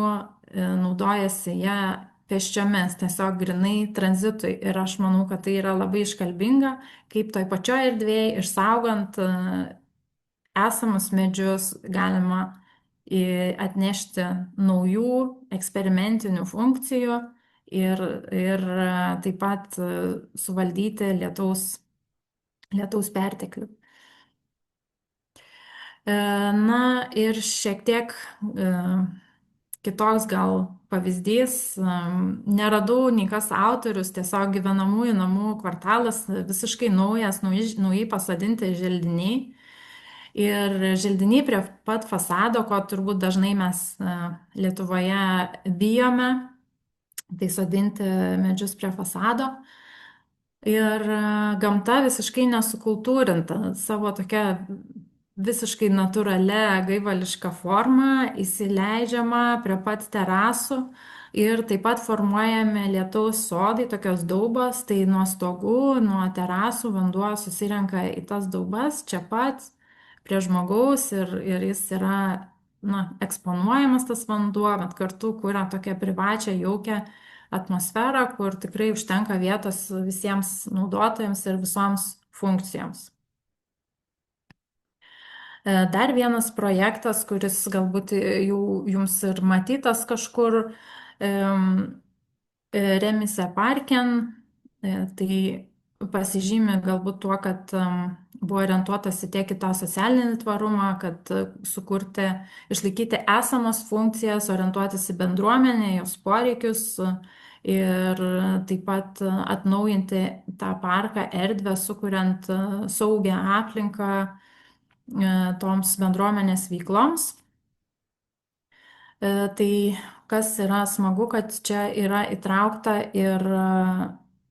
naudojasi ją pėsčiomis, tiesiog grinai tranzitui. Ir aš manau, kad tai yra labai iškalbinga, kaip toj pačioj erdvėje, išsaugant esamus medžius, galima atnešti naujų eksperimentinių funkcijų ir taip pat suvaldyti lietaus perteklių. Na ir šiek tiek kitoks gal pavyzdys, neradau nei kas autorius, tiesiog gyvenamųjų namų kvartalas, visiškai naujas, naujai pasodinti želdiniai. Ir želdiniai prie pat fasado, ko turbūt dažnai mes Lietuvoje bijome, tai sodinti medžius prie fasado. Ir gamta visiškai nesukultūrinta, savo tokia visiškai natūralia gaivališka forma, įsileidžiama prie pat terasų ir taip pat formuojami lietaus sodai, tokios daubos, tai nuo stogų, nuo terasų vanduo susirenka į tas daubas čia pat prie žmogaus ir jis yra eksponuojamas tas vanduo, bet kartu kuria tokią privačią, jaukią atmosferą, kur tikrai užtenka vietos visiems naudotojams ir visoms funkcijoms. Dar vienas projektas, kuris galbūt jau jums ir matytas kažkur, Remise Parken, tai pasižymi galbūt tuo, kad buvo orientuotasi tiek į tą socialinį tvarumą, kad sukurti, išlaikyti esamas funkcijas, orientuotis į bendruomenę, jos poreikius ir taip pat atnaujinti tą parką, erdvę, sukuriant saugią aplinką toms bendruomenės veikloms. Tai kas yra smagu, kad čia yra įtraukta ir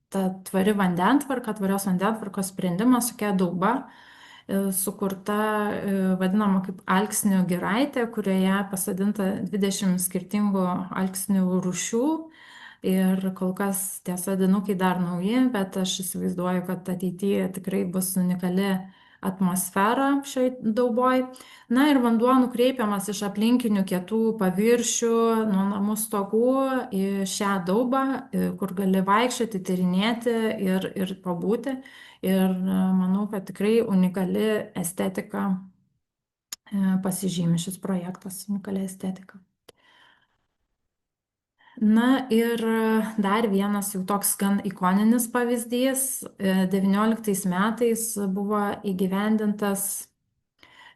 ta tvari vandentvarka, tvarios vandentvarkos sprendimas, tokia dauba, sukurta vadinama kaip alksnių giraitė, kurioje pasadinta 20 skirtingų alksnių rūšių. Ir kol kas tie sodinukai dar nauji, bet aš įsivaizduoju, kad ateityje tikrai bus unikali atmosfera šioj dauboj. Na ir vanduo nukreipiamas iš aplinkinių kietų paviršių, nuo namų stogų į šią daubą, kur gali vaikščioti, tyrinėti ir pabūti. Ir manau, kad tikrai unikali estetika pasižymi šis projektas, unikali estetika. Na ir dar vienas jau toks gan ikoninis pavyzdys. 19 metais buvo įgyvendintas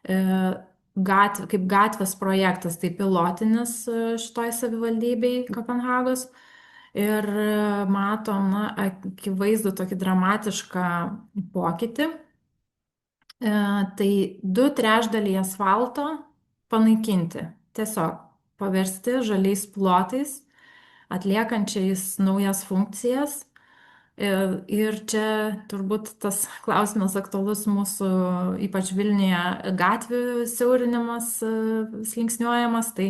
kaip gatvės projektas, tai pilotinis šitoj savivaldybei Kopenhagos. Ir matom, akivaizdų tokį dramatišką pokytį. Tai 2/3 asfalto panaikinti, tiesiog paversti žaliais plotais, atliekančiais naujas funkcijas. Ir čia turbūt tas klausimas aktualus mūsų, ypač Vilniuje, gatvių siaurinimas slinksniuojamas. Tai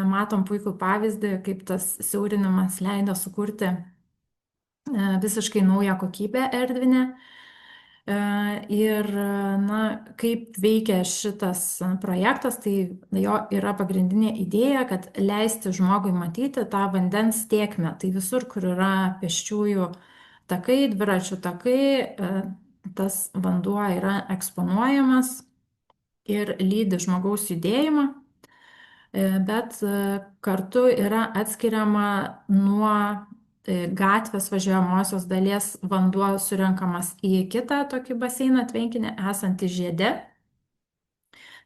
matom puikų pavyzdį, kaip tas siaurinimas leido sukurti visiškai naują kokybę erdvinę. Ir kaip veikia šitas projektas, tai jo yra pagrindinė idėja, kad leisti žmogui matyti tą vandens tėkmę. Tai visur, kur yra pėsčiųjų takai, dviračių takai, tas vanduo yra eksponuojamas ir lydi žmogaus judėjimą, bet kartu yra atskiriama nuo gatvės važiuojamosios dalies vanduo surenkamas į kitą tokį baseiną, tvenkinį esantį žiede.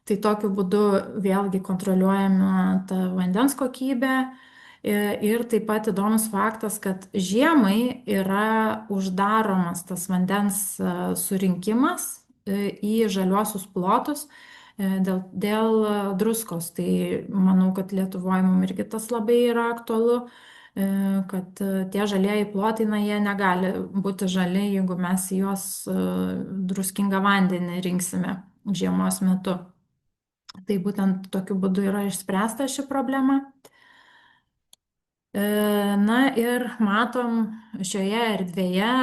Tai tokiu būdu vėlgi kontroliuojama ta vandens kokybė. Ir taip pat įdomus faktas, kad žiemai yra uždaromas tas vandens surinkimas į žaliuosius plotus dėl druskos. Tai manau, kad Lietuvoje mums irgi tas labai yra aktualu, kad tie žalieji plotai, jie negali būti žali, jeigu mes juos druskingą vandenį rinksime žiemos metu. Tai būtent tokiu būdu yra išspręsta ši problema. Na ir matom šioje erdvėje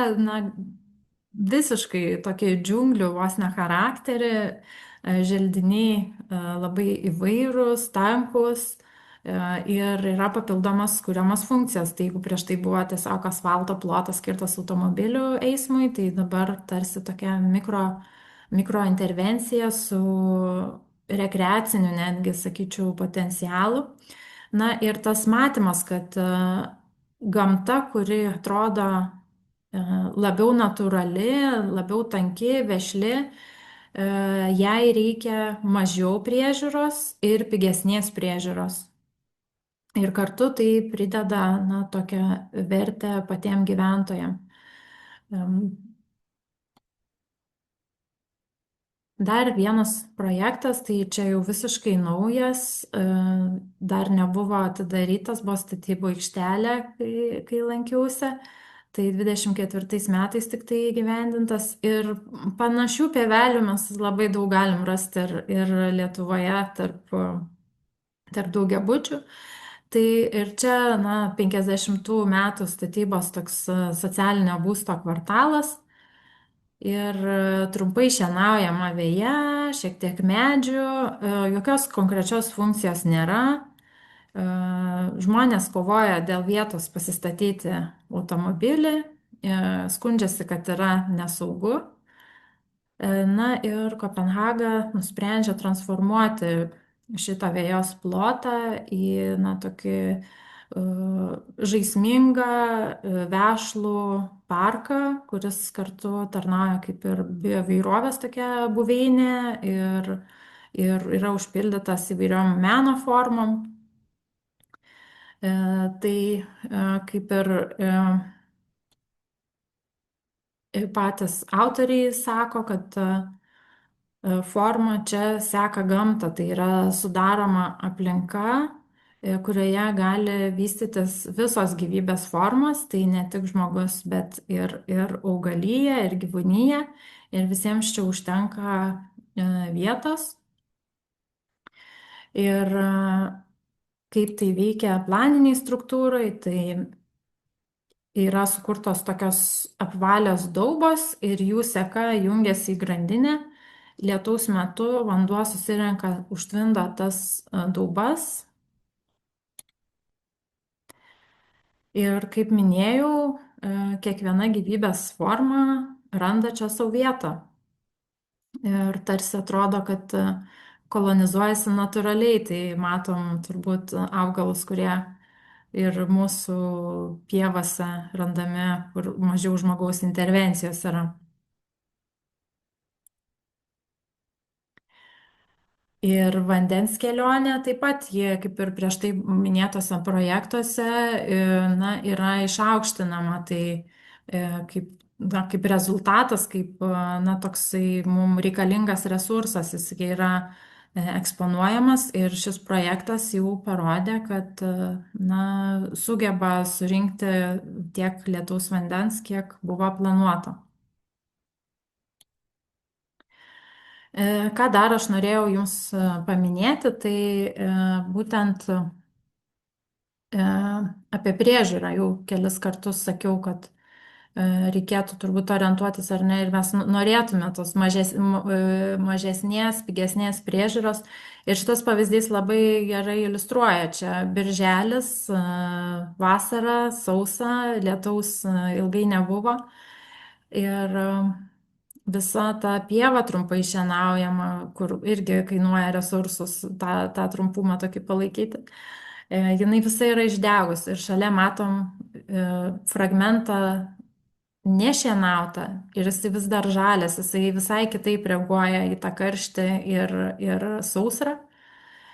visiškai tokį džiunglių vos ne charakterį, želdiniai labai įvairūs, tankus ir yra papildomas kuriamas funkcijas. Tai jeigu prieš tai buvo tiesiog asfalto plotas skirtas automobilių eismui, tai dabar tarsi tokia mikro intervencija su rekreaciniu netgi, sakyčiau, potencialu. Na ir tas matymas, kad gamta, kuri atrodo labiau natūrali, labiau tanki, vešli, jai reikia mažiau priežiūros ir pigesnės priežiūros. Ir kartu tai prideda, na, tokią vertę patiem gyventojam. Dar vienas projektas, tai čia jau visiškai naujas, dar nebuvo atidarytas, buvo statybų aikštelė, kai lankiausi. Tai 24 metais tik tai įgyvendintas ir panašių pievelių mes labai daug galim rasti ir Lietuvoje tarp daugiabučių. Tai ir čia, na, 50 metų statybos toks socialinio būsto kvartalas. Ir trumpai šienaujama veja, šiek tiek medžių, jokios konkrečios funkcijos nėra. Žmonės kovoja dėl vietos pasistatyti automobilį, skundžiasi, kad yra nesaugu. Na ir Kopenhaga nusprendžia transformuoti šitą vėjos plotą į, na, tokį žaismingą, vešlų parką, kuris kartu tarnauja kaip ir bioįvairovės tokia buveinė ir yra užpildytas įvairiom meno formom. Tai kaip ir patys autoriai sako, kad forma čia seka gamtą, tai yra sudaroma aplinka, kurioje gali vystytis visos gyvybės formos, tai ne tik žmogus, bet ir augalija, ir gyvūnija, ir visiems čia užtenka vietos. Ir kaip tai veikia planiniai struktūrai, tai yra sukurtos tokios apvalios daubos ir jų seka jungiasi į grandinę. Lietaus metu vanduo susirenka, užtvindo tas daubas. Ir kaip minėjau, kiekviena gyvybės forma randa čia savo vietą. Ir tarsi atrodo, kad kolonizuojasi natūraliai, tai matom turbūt augalus, kurie ir mūsų pievose randami, kur mažiau žmogaus intervencijos yra. Ir vandens kelionė taip pat, jie kaip ir prieš tai minėtose projektuose, na, yra išaukštinama, tai kaip rezultatas, kaip, na, toksai mums reikalingas resursas, jis yra eksponuojamas ir šis projektas jau parodė, kad, na, sugeba surinkti tiek lietaus vandens, kiek buvo planuota. Ką dar aš norėjau Jums paminėti, tai būtent apie priežiūrą jau kelis kartus sakiau, kad reikėtų turbūt orientuotis ar ne ir mes norėtume tos mažesnės, pigesnės priežiūros. Ir šitas pavyzdys labai gerai iliustruoja. Čia birželis, vasara, sausa, lietaus ilgai nebuvo. Ir visa ta pieva trumpai šienaujama, kur irgi kainuoja resursus tą trumpumą tokį palaikyti. Jinai visa yra išdegus ir šalia matom fragmentą nešienautą ir jisai vis dar žalias, jisai visai kitaip reaguoja į tą karštį ir sausrą.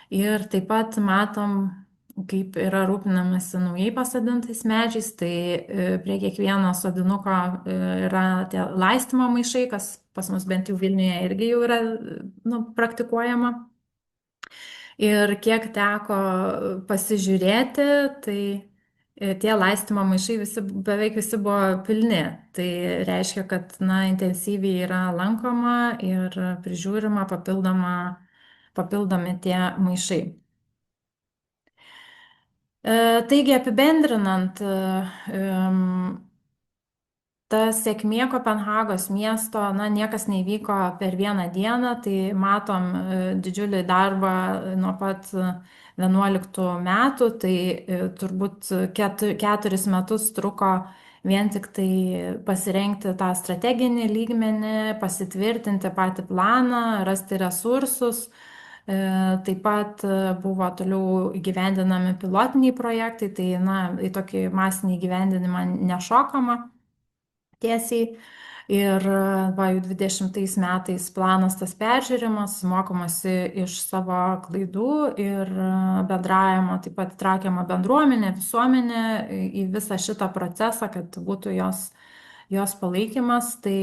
Ir taip pat matom, kaip yra rūpinamasi naujai pasodintais medžiais, tai prie kiekvieno sodinuko yra tie laistymo maišai, kas pas mus bent jau Vilniuje irgi jau yra, nu, praktikuojama. Ir kiek teko pasižiūrėti, tai tie laistymo maišai beveik visi buvo pilni. Tai reiškia, kad, na, intensyviai yra lankoma ir prižiūrima papildomi tie maišai. Taigi apibendrinant, Ta sėkmė Kopenhagos miesto, na, niekas neįvyko per vieną dieną, tai matom didžiulį darbą nuo pat 11 metų, tai turbūt 4 metus truko vien tik tai pasirengti tą strateginį lygmenį, pasitvirtinti patį planą, rasti resursus. Taip pat buvo toliau įgyvendinami pilotiniai projektai, tai, na, į tokį masinį įgyvendinimą nešokama tiesiai. Ir va, jau 20 metais planas tas peržiūrimas, mokomasi iš savo klaidų ir bendravimo, taip pat traukiama bendruomenė, visuomenė į visą šitą procesą, kad būtų jos palaikymas. Tai,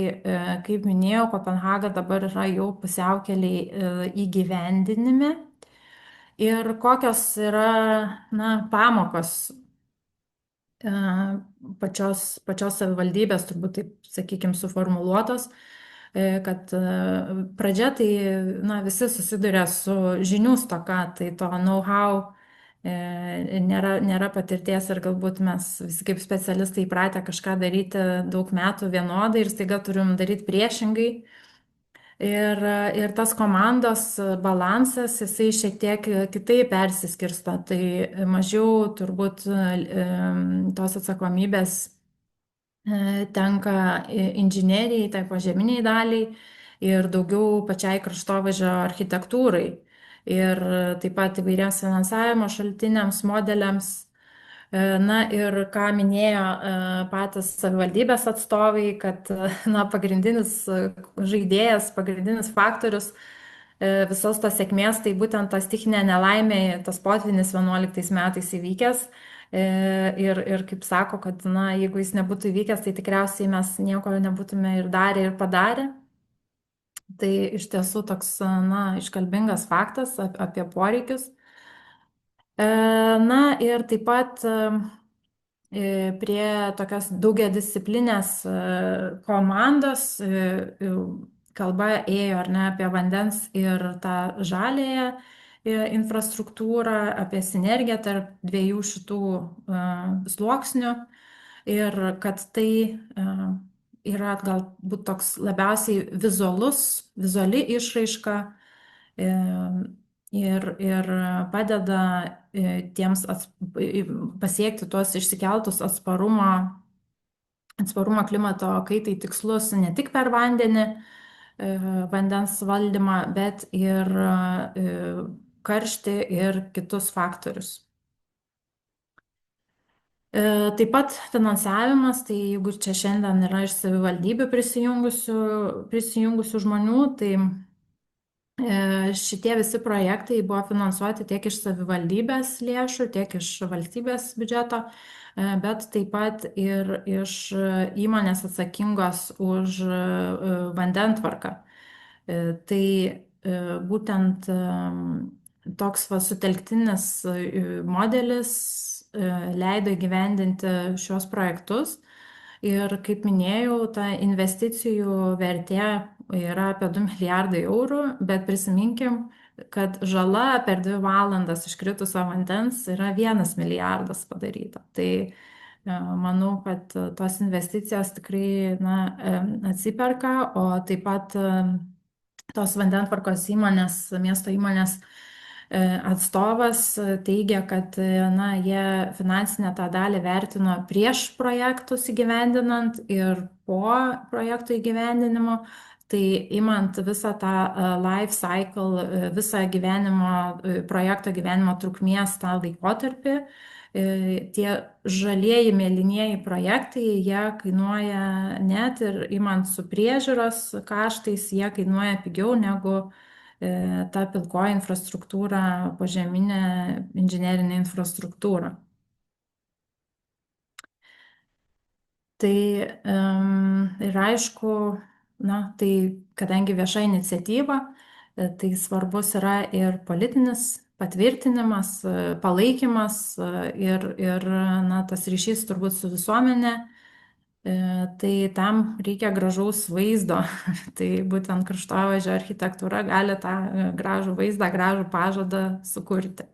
kaip minėjau, Kopenhaga dabar yra jau pusiaukeliai įgyvendinime. Ir kokios yra, na, pamokos pačios savivaldybės, turbūt taip, sakykime, suformuluotos, kad pradžia tai, na, visi susiduria su žinių stoka, tai to know-how nėra patirties ir galbūt mes visi kaip specialistai įpratę kažką daryti daug metų vienodai ir staiga turim daryti priešingai. Ir tas komandos balansas, jisai šiek tiek kitaip persiskirsto, tai mažiau turbūt tos atsakomybės tenka inžinerijai, tai požeminiai daliai ir daugiau pačiai kraštovaizdžio architektūrai. Ir taip pat įvairiems finansavimo šaltiniams, modeliams. Na ir ką minėjo patys savivaldybės atstovai, kad na, pagrindinis žaidėjas, pagrindinis faktorius visos tos sėkmės, tai būtent ta stichinė nelaimė, tas potvynis 11 metais įvykęs. Ir kaip sako, kad na, jeigu jis nebūtų įvykęs, tai tikriausiai mes nieko nebūtume ir darę ir padarę. Tai iš tiesų toks, na, iškalbingas faktas apie poreikius. Na ir taip pat prie tokios daugiadisciplinės komandos kalba ėjo, ar ne, apie vandens ir tą žalėją infrastruktūrą, apie sinergiją tarp dviejų šitų sluoksnių ir kad tai yra galbūt toks labiausiai vizuali išraiška ir padeda tiems pasiekti tuos išsikeltus atsparumo klimato kaitai tikslus ne tik per vandenį, vandens valdymą, bet ir karštį ir kitus faktorius. Taip pat finansavimas, tai jeigu čia šiandien yra iš savivaldybių prisijungusių žmonių, tai šitie visi projektai buvo finansuoti tiek iš savivaldybės lėšų, tiek iš valstybės biudžeto, bet taip pat ir iš įmonės atsakingos už vandentvarką. Tai būtent toks sutelktinis modelis leido įgyvendinti šios projektus. Ir kaip minėjau, ta investicijų vertė yra apie 2 milijardai eurų, bet prisiminkim, kad žala per 2 valandas iškritusio vandens yra 1 milijardas padaryta. Tai manau, kad tos investicijos tikrai atsiperka, o taip pat tos vandentvarkos įmonės, miesto įmonės atstovas teigia, kad jie finansinę tą dalį vertino prieš projektus įgyvendinant ir po projektų įgyvendinimo. Tai imant visą tą life cycle, visą projekto gyvenimo trukmės tą laikotarpį, tie žalieji mėlynieji projektai, jie kainuoja net ir imant su priežiūros kaštais, jie kainuoja pigiau negu ta pilkoji infrastruktūra, požeminė inžinerinė infrastruktūra. Tai ir aišku, tai kadangi vieša iniciatyva, tai svarbus yra ir politinis patvirtinimas, palaikymas ir tas ryšys turbūt su visuomenė. Tai tam reikia gražaus vaizdo. Tai būtent kraštovaizdžio architektūra gali tą gražų vaizdą, gražų pažadą sukurti.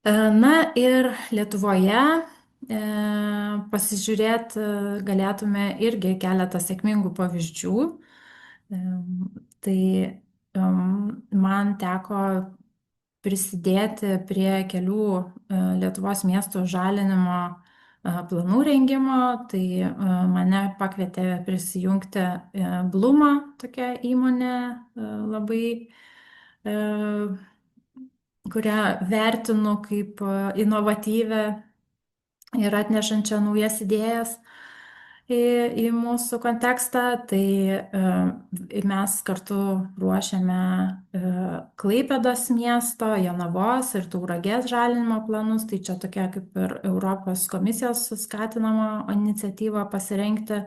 Na ir Lietuvoje pasižiūrėti galėtume irgi keletą sėkmingų pavyzdžių. Tai man teko prisidėti prie kelių Lietuvos miestų žalinimo planų rengimo. Tai mane pakvietė prisijungti Bluma, tokia įmonė labai, kurią vertinu kaip inovatyvę ir atnešančią naujas idėjas į mūsų kontekstą. Tai mes kartu ruošiame Klaipėdos miesto, Jonavos ir Tauragės žalinimo planus. Tai čia tokia kaip ir Europos komisijos skatinama iniciatyva pasirengti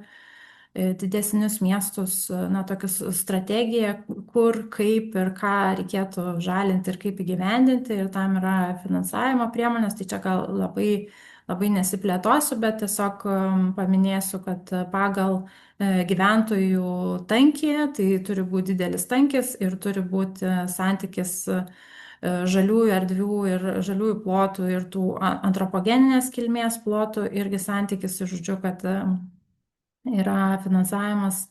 didesnius miestus, na, tokius strategiją, kur, kaip ir ką reikėtų žalinti ir kaip įgyvendinti. Ir tam yra finansavimo priemonės. Tai čia gal labai nesiplėtosiu, bet tiesiog paminėsiu, kad pagal gyventojų tankį, tai turi būti didelis tankis ir turi būti santykis žaliųjų erdvių ir žaliųjų plotų ir tų antropogeninės kilmės plotų irgi santykis, žodžiu, kad yra finansavimas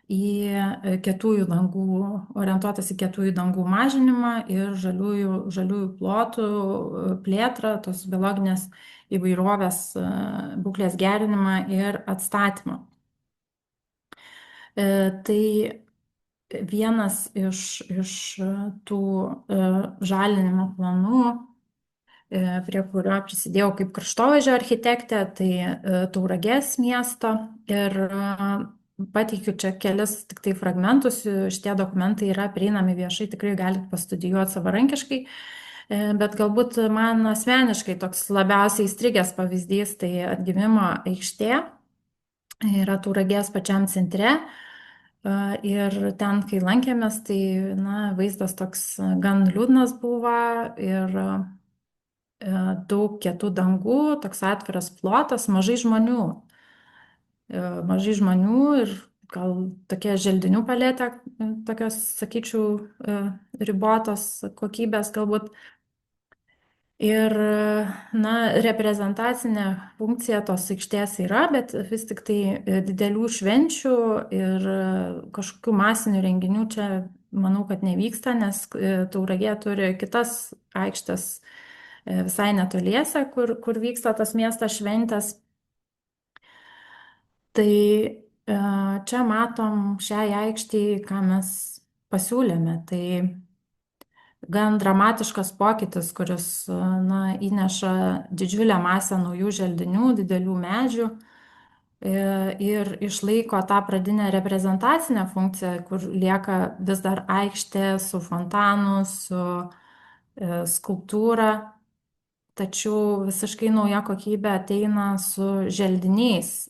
į kietųjų dangų, orientuotas į kietųjų dangų mažinimą ir žaliųjų plotų plėtrą, tos biologinės įvairovės būklės gerinimą ir atstatymą. Tai vienas iš tų žalinimo planų, prie kurio prisidėjau kaip kraštovaizdžio architektė, tai Tauragės miesto. Ir pateikiu čia kelis tik tai fragmentus. Šitie dokumentai yra prieinami viešai, tikrai galite pastudijuoti savarankiškai. Bet galbūt man asmeniškai toks labiausiai įstrigęs pavyzdys tai atgimimo aikštė. Yra Tauragės pačiam centre. Ir ten, kai lankėmės, tai vaizdas toks gan liūdnas buvo ir daug kietų dangų, toks atviras plotas, mažai žmonių ir gal tokia želdinių paletė, tokios, sakyčiau, ribotos kokybės galbūt. Ir, reprezentacinė funkcija tos aikštės yra, bet vis tik tai didelių švenčių ir kažkokių masinių renginių čia, manau, kad nevyksta, nes Tauragė turi kitas aikštės visai netoliese, kur vyksta tas miesto šventės. Tai čia matom šiai aikštei, ką mes pasiūlėme. Tai gan dramatiškas pokytis, kuris įneša didžiulę masę naujų želdinių, didelių medžių ir išlaiko tą pradinę reprezentacinę funkciją, kur lieka vis dar aikštė su fontanu, su skulptūra. Tačiau visiškai nauja kokybė ateina su želdiniais,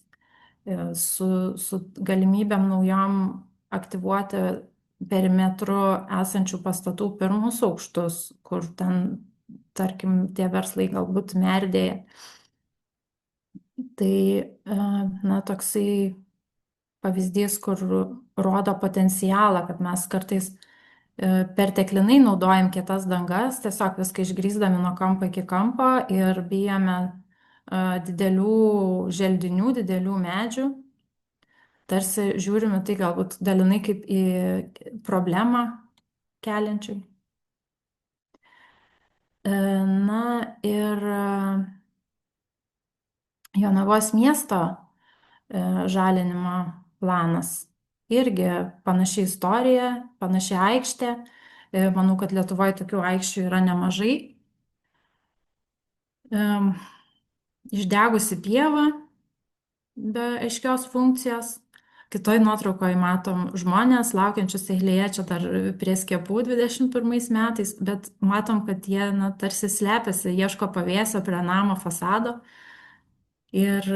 su galimybėm naujom aktyvuoti perimetru esančių pastatų pirmus aukštus, kur ten, tarkim, tie verslai galbūt merdėja. Tai, toksai pavyzdys, kur rodo potencialą, kad mes kartais perteklinai naudojam kietas dangas, tiesiog viską išgrįsdami nuo kampo iki kampo ir bijome didelių želdinių, didelių medžių. Tarsi žiūrime tai galbūt dalinai kaip į problemą keliančiai. Ir Jonavos miesto žalinimo planas irgi panaši istorija, panaši aikštė. Manau, kad Lietuvoje tokių aikščių yra nemažai. Išdegusi pieva be aiškios funkcijos. Kitoj nuotraukoje matom žmonės laukiančius eilėje, čia dar prie skiepų 21 metais, bet matom, kad jie tarsi slepiasi, ieško pavėsio prie namo fasado. Ir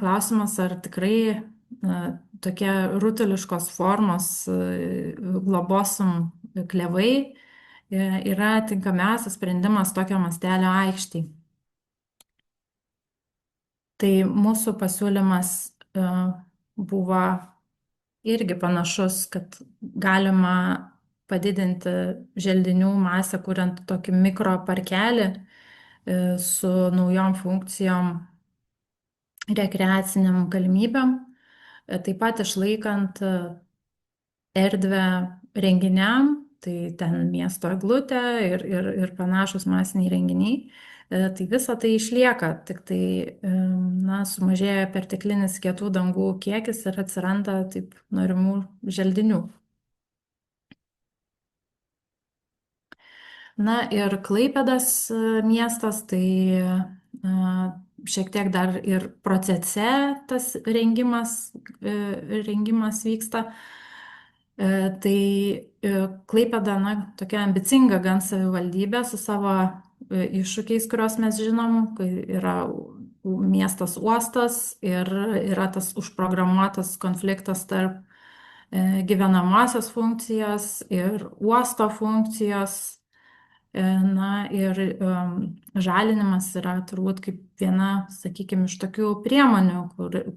klausimas, ar tikrai tokie rutuliškos formos globosum klevai yra tinkamiausias sprendimas tokio mastelio aikštei. Tai mūsų pasiūlymas buvo irgi panašus, kad galima padidinti želdinių masę, kuriant tokį mikro parkelį su naujom funkcijom rekreaciniam galimybėm, taip pat išlaikant erdvę renginiam, tai ten miesto eglutė ir panašus masiniai renginiai. Tai visa tai išlieka, tik tai sumažėja perteklinis kietų dangų kiekis ir atsiranda taip norimų želdinių. Na ir Klaipėdos miestas, tai šiek tiek dar ir procese tas rengimas vyksta. Tai Klaipėda, tokia ambicinga gan savivaldybė su savo iššūkiais, kuriuos mes žinom, kai yra miestas uostas ir yra tas užprogramuotas konfliktas tarp gyvenamosios funkcijos ir uosto funkcijos. Na ir žalinimas yra turbūt kaip viena, sakykime, iš tokių priemonių,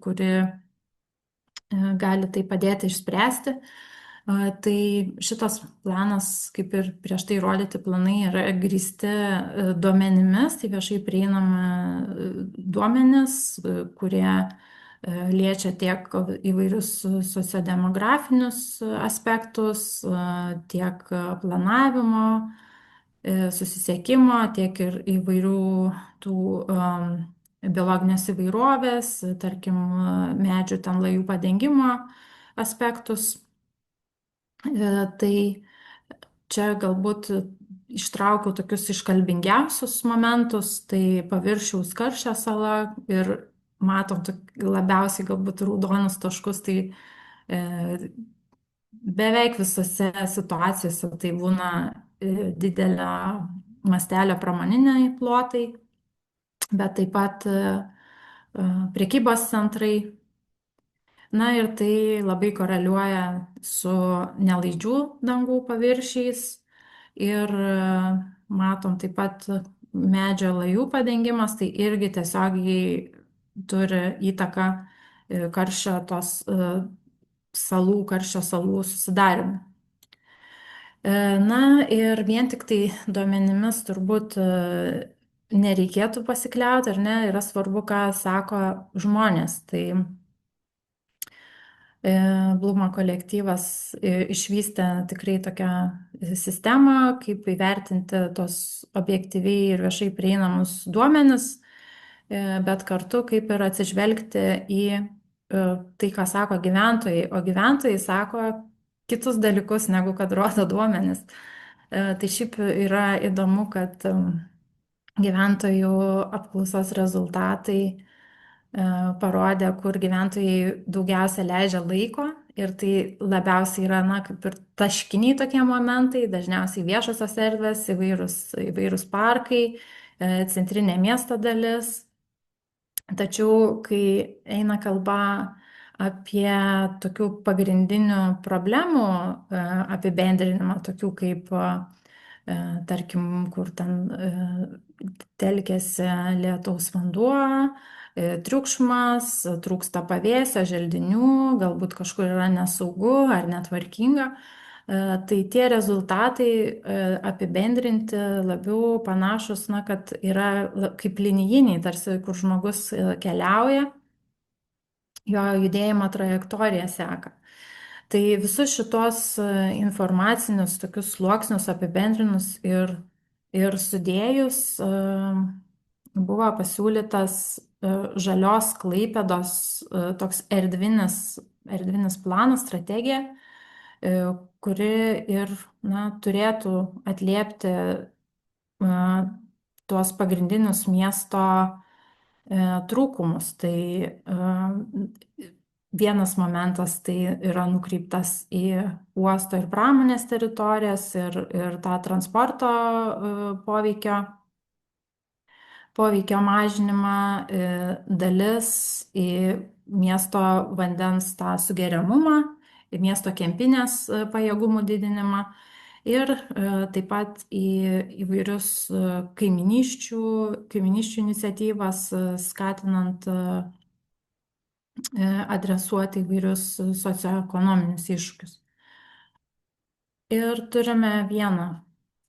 kuri gali tai padėti išspręsti. Tai šitas planas, kaip ir prieš tai rodyti planai, yra grįsti duomenimis, tai viešai prieinami duomenis, kurie liečia tiek įvairius sociodemografinius aspektus, tiek planavimo, susisiekimo, tiek ir įvairių tų biologinės įvairovės, tarkim, medžių ten lajų padengimo aspektus. Tai čia galbūt ištraukiau tokius iškalbingiausius momentus, tai paviršiaus karščio sala ir matom labiausiai galbūt raudonus taškus, tai beveik visose situacijose tai būna didelio mastelio pramoniniai plotai, bet taip pat prekybos centrai. Na ir tai labai koreliuoja su nelaidžių dangų paviršiais ir matom taip pat medžio lajų padengimas, tai irgi tiesiogiai turi įtaką karščio salų susidarimui. Na ir vien tik tai duomenimis turbūt nereikėtų pasikliauti, ar ne, yra svarbu, ką sako žmonės. Tai Blumo kolektyvas išvystė tikrai tokią sistemą, kaip įvertinti tos objektyviai ir viešai prieinamus duomenis, bet kartu kaip ir atsižvelgti į tai, ką sako gyventojai, o gyventojai sako kitus dalykus, negu kad rodo duomenis. Tai šiaip yra įdomu, kad gyventojų apklausos rezultatai parodė, kur gyventojai daugiausia leidžia laiko ir tai labiausiai yra, kaip ir taškiniai tokie momentai, dažniausiai viešosios erdvės, įvairūs parkai, centrinė miesto dalis. Tačiau, kai eina kalba apie tokių pagrindinių problemų apibendrinimą, tokių kaip, tarkim, kur ten telkėsi lietaus vanduo, triukšmas, trūksta pavėsio, želdinių, galbūt kažkur yra nesaugu ar netvarkinga, tai tie rezultatai apibendrinti labiau panašus, kad yra kaip linijiniai, tarsi kur žmogus keliauja, jo judėjimo trajektoriją seka. Tai visus šitos informacinius tokius sluoksnius apibendrinus ir sudėjus buvo pasiūlytas žalios Klaipėdos toks erdvinis planas, strategija, kuri ir turėtų atliepti tuos pagrindinius miesto trūkumus. Tai vienas momentas tai yra nukreiptas į uosto ir pramonės teritorijas ir tą transporto poveikio mažinimą, dalis į miesto vandens tą sugeriamumą, į miesto kempinės pajėgumų didinimą ir taip pat į įvairius kaimynysčių iniciatyvas, skatinant adresuoti įvairius socioekonominius iššūkius. Ir turime vieną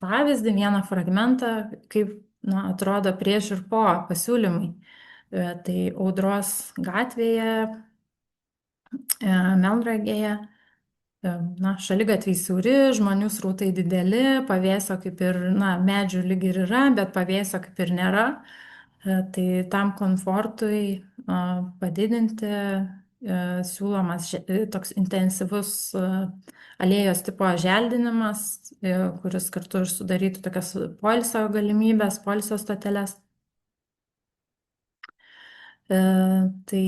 pavyzdį, vieną fragmentą, kaip atrodo prieš ir po pasiūlymai. Tai Audros gatvėje, Melnragėje. Na, šaligatviai siauri, žmonių srautai dideli, pavėsio kaip ir, na, medžių lyg ir yra, bet pavėsio kaip ir nėra. Tai tam komfortui padidinti siūlomas toks intensyvus alėjos tipo želdinimas, kuris kartu ir sudarytų tokias poilsio galimybės, poilsio stoteles. Tai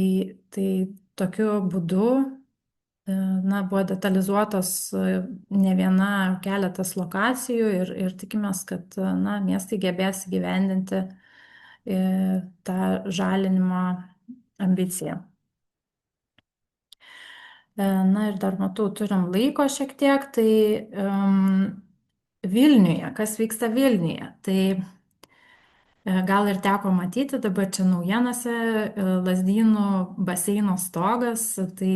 tokiu būdu na, buvo detalizuotos ne viena, keletas lokacijų ir tikimės, kad na, miestai gebės įgyvendinti tą žalinimo ambiciją. Na ir dar matau, turim laiko šiek tiek, tai Vilniuje, kas vyksta Vilniuje? Tai gal ir teko matyti, dabar čia naujienose, Lazdynų baseino stogas, tai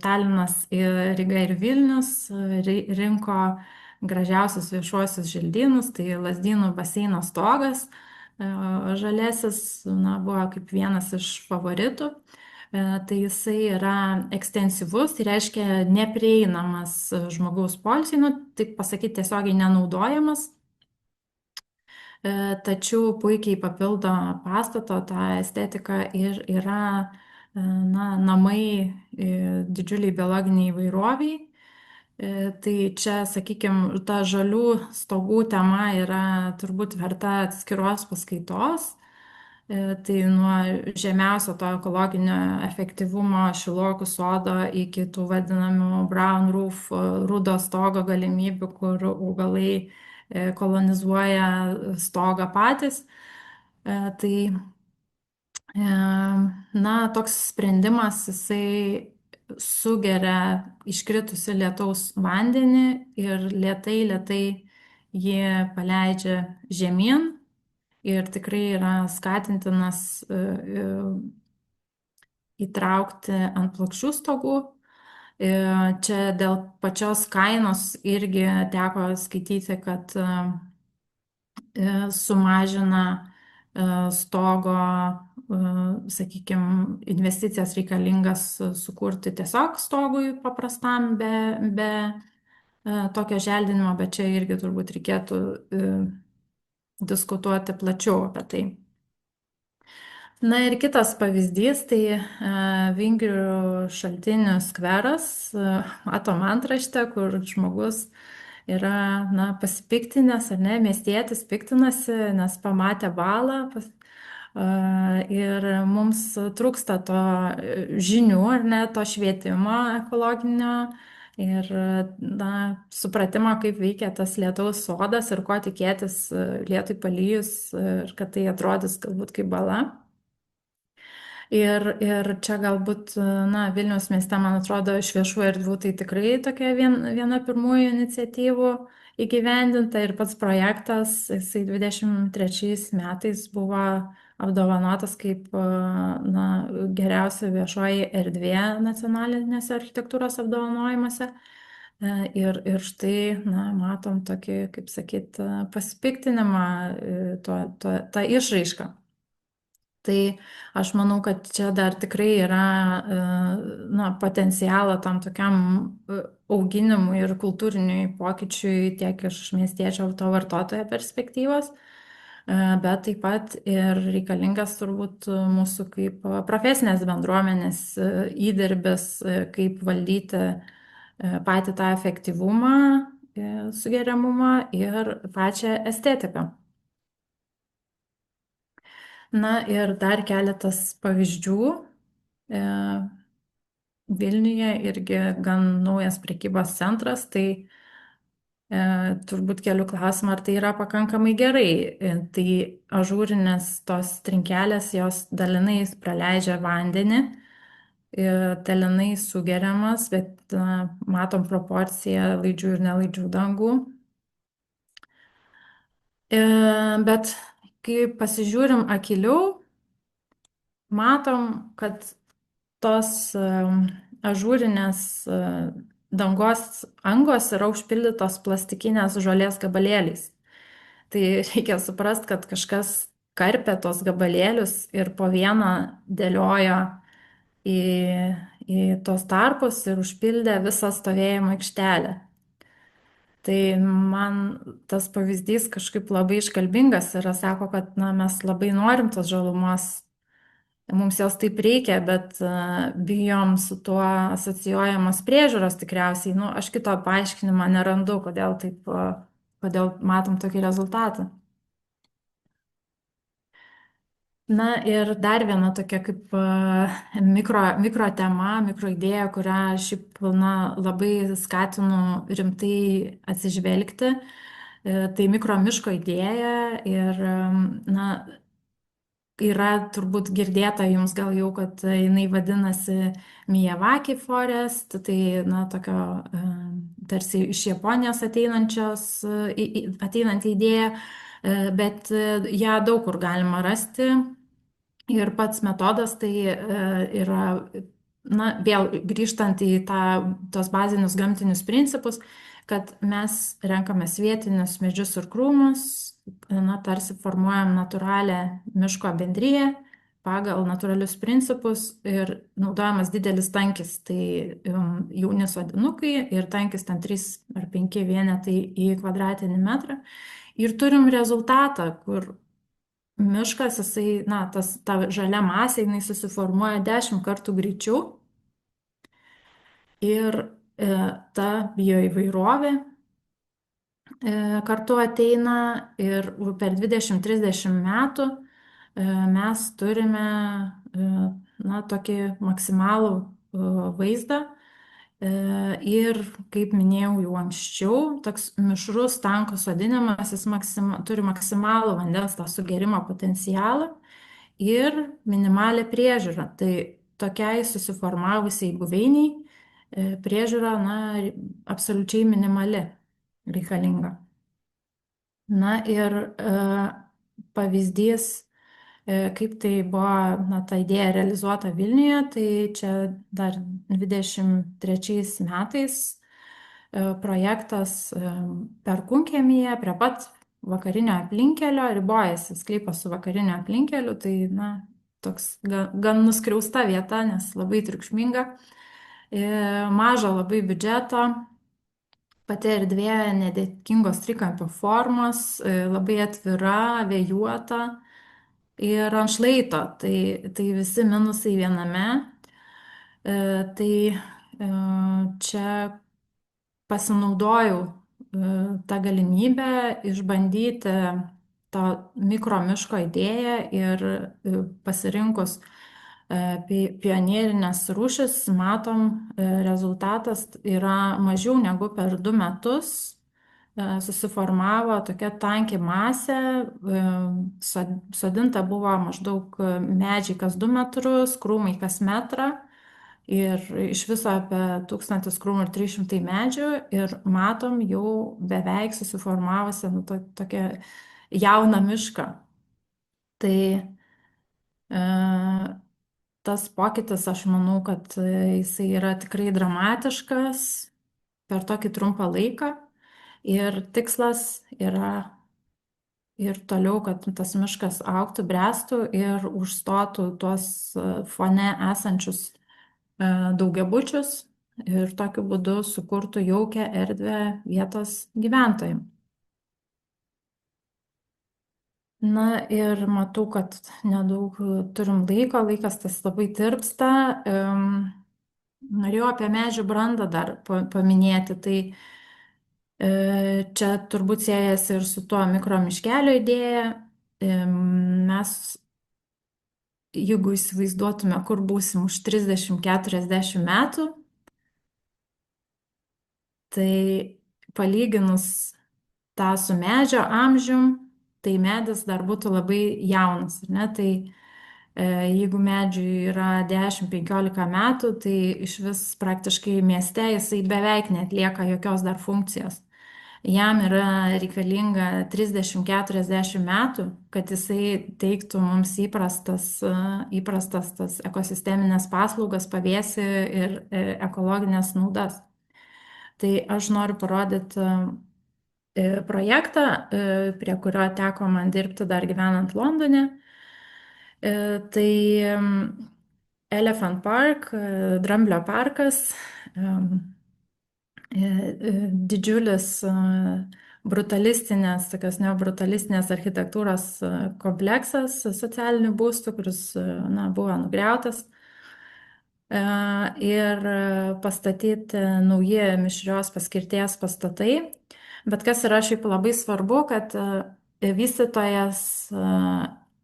Talinas, Ryga ir Vilnius rinko gražiausius viešuosius želdynus, tai Lazdynų baseino stogas žalėsis, na, buvo kaip vienas iš favoritų. Tai jisai yra ekstensyvus, tai reiškia neprieinamas žmogaus poilsiui, nu, taip pasakyti, tiesiogiai nenaudojamas, tačiau puikiai papildo pastato tą estetiką ir yra na, namai didžiuliai biologiniai įvairoviai. Tai čia, sakykime, ta žalių stogų tema yra turbūt verta atskiros paskaitos. Tai nuo žemiausio to ekologinio efektyvumo Šilokų sodo iki tų vadinamų brown roof, rudo stogo galimybių, kur augalai kolonizuoja stogą patys. Tai na, toks sprendimas, jisai sugeria iškritusi lietaus vandenį ir lietai jį paleidžia žemyn. Ir tikrai yra skatintinas įtraukti ant plokščių stogų. Čia dėl pačios kainos irgi teko skaityti, kad sumažina stogo, sakykime, investicijas reikalingas sukurti tiesiog stogui paprastam be tokio želdinimo, bet čia irgi turbūt reikėtų diskutuoti plačiau apie tai. Na ir kitas pavyzdys, tai Vingrių šaltinių skveras, matom antraštę, kur žmogus yra, na, pasipiktinęs, ar ne, miestietis piktinasi, nes pamatė balą. Ir mums trūksta to žinių, ar ne, to švietimo ekologinio ir, na, supratimo, kaip veikia tas lietaus sodas ir ko tikėtis lietui palijus ir kad tai atrodys galbūt kaip bala. Ir čia galbūt, na, Vilniaus mieste, man atrodo, iš viešų erdvių tai tikrai tokia viena pirmųjų iniciatyvų įgyvendinta ir pats projektas, jisai 23 metais buvo apdovanotas kaip, na, geriausia viešoji erdvė nacionalinėse architektūros apdovanojimuose. Ir štai, na, matom tokį, kaip sakyt, pasipiktinimą tą išraišką. Tai aš manau, kad čia dar tikrai yra, na, potencialo tam tokiam auginimui ir kultūriniui pokyčiui tiek iš miestiečio to vartotojo perspektyvos, bet taip pat ir reikalingas turbūt mūsų kaip profesinės bendruomenės įdirbis, kaip valdyti patį tą efektyvumą, sugeriamumą ir pačią estetiką. Na ir dar keletas pavyzdžių. Vilniuje irgi gan naujas prekybos centras, tai turbūt keliu klausimą, ar tai yra pakankamai gerai. Tai ažūrinės tos trinkelės, jos dalinai praleidžia vandenį, dalinai sugeriamas, bet matom proporciją laidžių ir nelaidžių dangų. Bet kai pasižiūrim akyliau, matom, kad tos ažūrinės dangos angos yra užpildytos plastikinės žolės gabalėliais. Tai reikia suprasti, kad kažkas karpė tos gabalėlius ir po vieną dėliojo į, į tos tarpus ir užpildė visą stovėjimo aikštelę. Tai man tas pavyzdys kažkaip labai iškalbingas yra, sako, kad na, mes labai norim tos žalumos, mums jos taip reikia, bet bijom su tuo asocijuojamos priežiūros tikriausiai. Nu, aš kito paaiškinimo nerandu, kodėl taip, kodėl matom tokį rezultatą. Na ir dar viena tokia kaip mikro tema, mikro idėja, kurią šiaip na, labai skatinu rimtai atsižvelgti. Tai mikro miško idėja ir na, yra turbūt girdėta jums gal jau, kad jinai vadinasi Miyawaki Forest, tai na, tokio tarsi iš Japonijos ateinanti idėja, bet ją daug kur galima rasti. Ir pats metodas tai yra, na, vėl grįžtant į tos bazinius gamtinius principus, kad mes renkamės vietinius medžius ir krūmus, na, tarsi formuojam natūralią miško bendriją pagal natūralius principus ir naudojamas didelis tankis, tai jauni sodinukai ir tankis ten 3 ar 5 vienetai į kvadratinį metrą. Ir turim rezultatą, kur miškas, jisai, na, ta žalia masė, jinai susiformuoja 10 kartų greičiau ir ta bioįvairovė kartu ateina ir per 20-30 metų mes turime na, tokį maksimalų vaizdą. Ir, kaip minėjau jau anksčiau, toks mišrus tankų sodinimas, jis turi maksimalų vandens tą sugerimo potencialą ir minimalę priežiūrą. Tai tokiai susiformavusiai buveiniai priežiūra, na, absoliučiai minimali reikalinga. Na ir pavyzdys, kaip tai buvo, na, ta idėja realizuota Vilniuje, tai čia dar 23 metais projektas Perkūnkiemyje prie pat vakarinio aplinkelio, ribojasi sklypas su vakariniu aplinkeliu, tai na, toks gan nuskriausta vieta, nes labai triukšminga, mažo labai biudžeto, pati erdvė nedėkingos trikampio formos, labai atvira, vėjuota. Ir ant šlaito, tai visi minusai viename. Tai čia pasinaudojau tą galimybę išbandyti tą mikro miško idėją ir pasirinkus pionierinės rūšis, matom, rezultatas yra mažiau negu per 2 metus. Susiformavo tokia tanki masė, sodinta buvo maždaug medžiai kas 2 metrus, krūmai kas metrą ir iš viso apie 1000 krūmų ir 300 medžių ir matom jau beveik susiformavusią tokią jauną mišką. Tai tas pokytis, aš manau, kad jisai yra tikrai dramatiškas per tokį trumpą laiką. Ir tikslas yra ir toliau, kad tas miškas augtų, bręstų ir užstotų tuos fone esančius daugiabučius ir tokiu būdu sukurtų jaukią erdvę vietos gyventojams. Na ir matau, kad nedaug turim laiko, laikas tas labai tirpsta. Norėjau apie medžių brandą dar paminėti, tai čia turbūt siejasi ir su tuo mikro miškelio idėja. Mes, jeigu įsivaizduotume, kur būsim už 30-40 metų, tai palyginus tą su medžio amžium, tai medis dar būtų labai jaunas, ne? Tai jeigu medžiui yra 10-15 metų, tai iš vis praktiškai mieste jisai beveik neatlieka jokios dar funkcijos. Jam yra reikalinga 30-40 metų, kad jisai teiktų mums įprastas tas ekosisteminės paslaugas, pavėsį ir ekologinės naudas. Tai aš noriu parodyti projektą, prie kurio teko man dirbti dar gyvenant Londone. Tai Elephant Park, Dramblio parkas, didžiulis tokios neobrutalistinės architektūros kompleksas socialinių būstų, kuris buvo nugriautas. Ir pastatyti nauji mišrios paskirties pastatai. Bet kas yra šiaip labai svarbu, kad vystytojas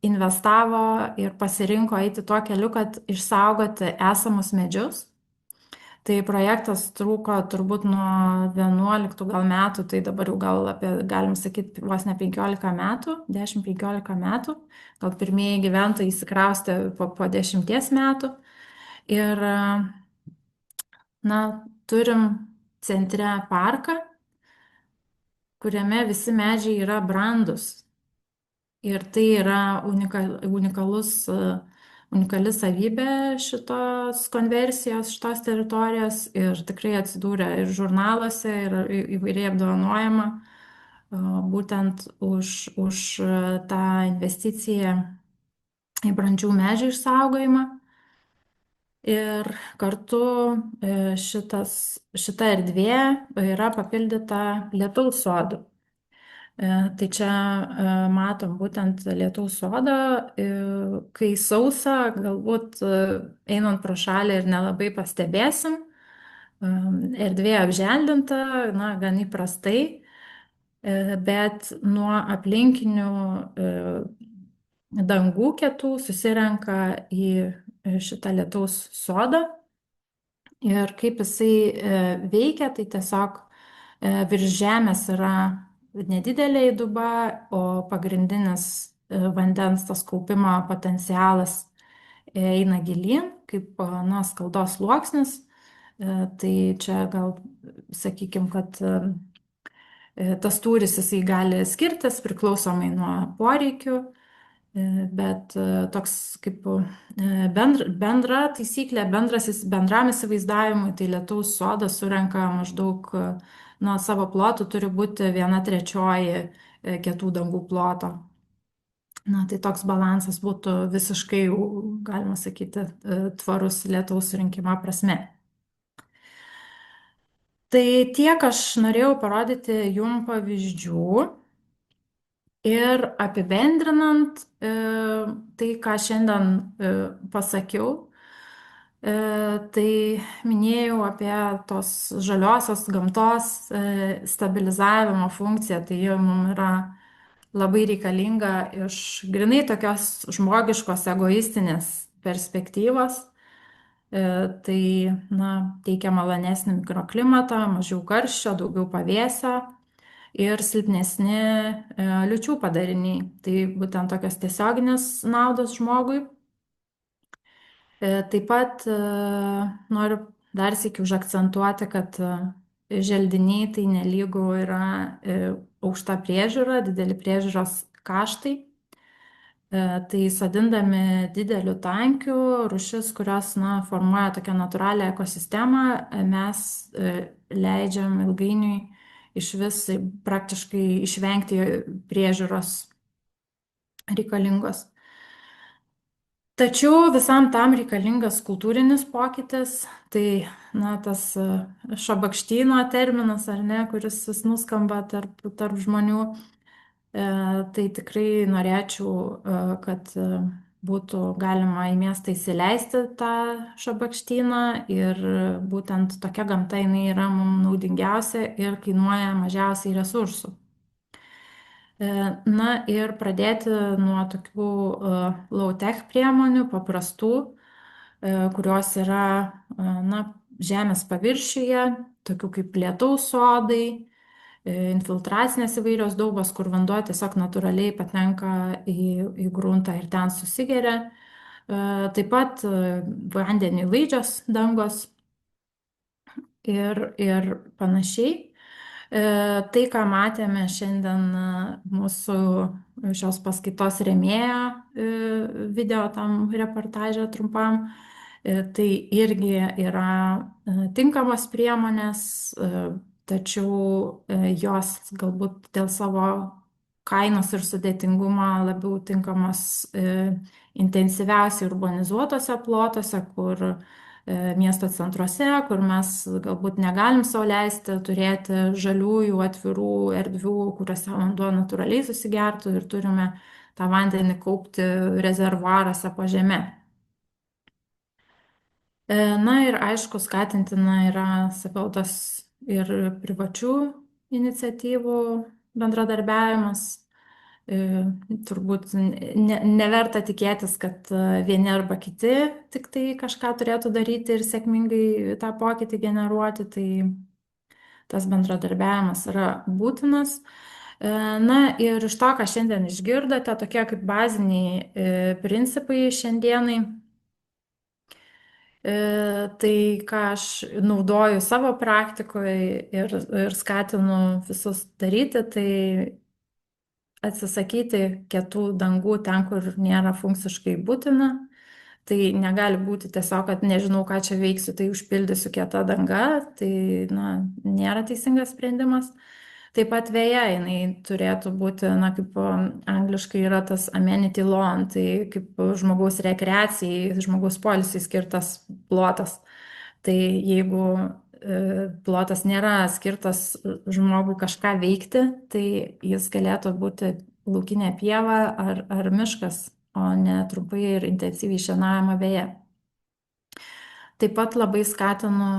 investavo ir pasirinko eiti tuo keliu, kad išsaugoti esamus medžius. Tai projektas truko turbūt nuo 11 gal metų, tai dabar jau gal galim sakyti, vos ne 15 metų, 10-15 metų. Gal pirmieji gyventojai įsikraustė po 10 metų. Ir, turim centre parką, kuriame visi medžiai yra brandus. Ir tai yra unikali savybė šitos konversijos, šitos teritorijos ir tikrai atsidūrė ir žurnaluose, ir įvairiai apdovanojama būtent už tą investiciją į brandžių medžių išsaugojimą. Ir kartu šita erdvė yra papildyta lietaus sodų. Tai čia matom būtent lietaus sodą, kai sausa, galbūt einant pro šalį ir nelabai pastebėsim. Erdvė apželdinta, gan įprastai, bet nuo aplinkinių dangų kietų susirenka į šitą lietaus sodą. Ir kaip jisai veikia, tai tiesiog virš žemės yra nedidelė įduba, o pagrindinis vandens tas kaupimo potencialas eina gilyn, kaip skaldos sluoksnis. Tai čia gal sakykime, kad tas tūris jisai gali skirtis priklausomai nuo poreikių, bet toks kaip bendra taisyklė, bendram įsivaizdavimui, tai lietaus sodas surenka maždaug nuo savo plotų turi būti 1/3 kietų dangų ploto. Tai toks balansas būtų visiškai, galima sakyti, tvarus lietaus surinkimo prasme. Tai tiek aš norėjau parodyti jum pavyzdžių ir apibendrinant tai, ką šiandien pasakiau, tai minėjau apie tos žaliosios gamtos stabilizavimo funkciją, tai jau mums yra labai reikalinga iš grinai tokios žmogiškos egoistinės perspektyvos. Tai teikia malonesnį mikroklimatą, mažiau karščio, daugiau pavėsio ir silpnesni liūčių padariniai. Tai būtent tokios tiesioginės naudos žmogui. Taip pat noriu dar sykį užakcentuoti, kad želdiniai tai nelygu yra aukšta priežiūra, dideli priežiūros kaštai. Tai sodindami dideliu tankiu rūšis, kurios formuoja tokią natūralią ekosistemą, mes leidžiam ilgainiui iš vis praktiškai išvengti priežiūros reikalingos. Tačiau visam tam reikalingas kultūrinis pokytis, tai tas šabakštyno terminas, ar ne, kuris vis nuskamba tarp žmonių, tai tikrai norėčiau, kad būtų galima į miestą įsileisti tą šabakštyną ir būtent tokia gamta jinai yra mums naudingiausia ir kainuoja mažiausiai resursų. Ir pradėti nuo tokių low-tech priemonių, paprastų, kurios yra žemės paviršiuje, tokių kaip lietaus sodai, infiltracinės įvairios daubos, kur vanduo tiesiog natūraliai patenka į gruntą ir ten susigeria. Taip pat vandenį laidžios dangos ir panašiai. Tai, ką matėme šiandien mūsų šios paskaitos rėmėjo video tam reportaže trumpam, tai irgi yra tinkamos priemonės tačiau jos galbūt dėl savo kainos ir sudėtingumo labiau tinkamos intensyviausiai urbanizuotose plotuose, kur miesto centruose, kur mes galbūt negalim sau leisti turėti žaliųjų, atvirų erdvių, kuriuose vanduo natūraliai susigertų ir turime tą vandenį kaupti rezervuaruose po žeme. Na ir aišku, skatintina yra savivaldos ir privačių iniciatyvų bendradarbiavimas. Turbūt neverta tikėtis, kad vieni arba kiti tik tai kažką turėtų daryti ir sėkmingai tą pokytį generuoti, tai tas bendradarbiavimas yra būtinas. Na ir iš to, ką šiandien išgirdote, tokie kaip baziniai principai šiandienai, tai ką aš naudoju savo praktikoje ir skatinu visus daryti, tai atsisakyti kietų dangų ten, kur nėra funkciškai būtina. Tai negali būti tiesiog, kad nežinau, ką čia veiksiu, tai užpildysiu kietą dangą. Tai nėra teisingas sprendimas. Taip pat vėja, jinai turėtų būti, kaip angliškai yra tas amenity lawn, tai kaip žmogaus rekreacijai, žmogaus poilsiui skirtas plotas. Tai jeigu plotas nėra skirtas žmogui kažką veikti, tai jis galėtų būti laukinė pieva ar miškas, o ne trumpai ir intensyviai šienaujama veja. Taip pat labai skatinu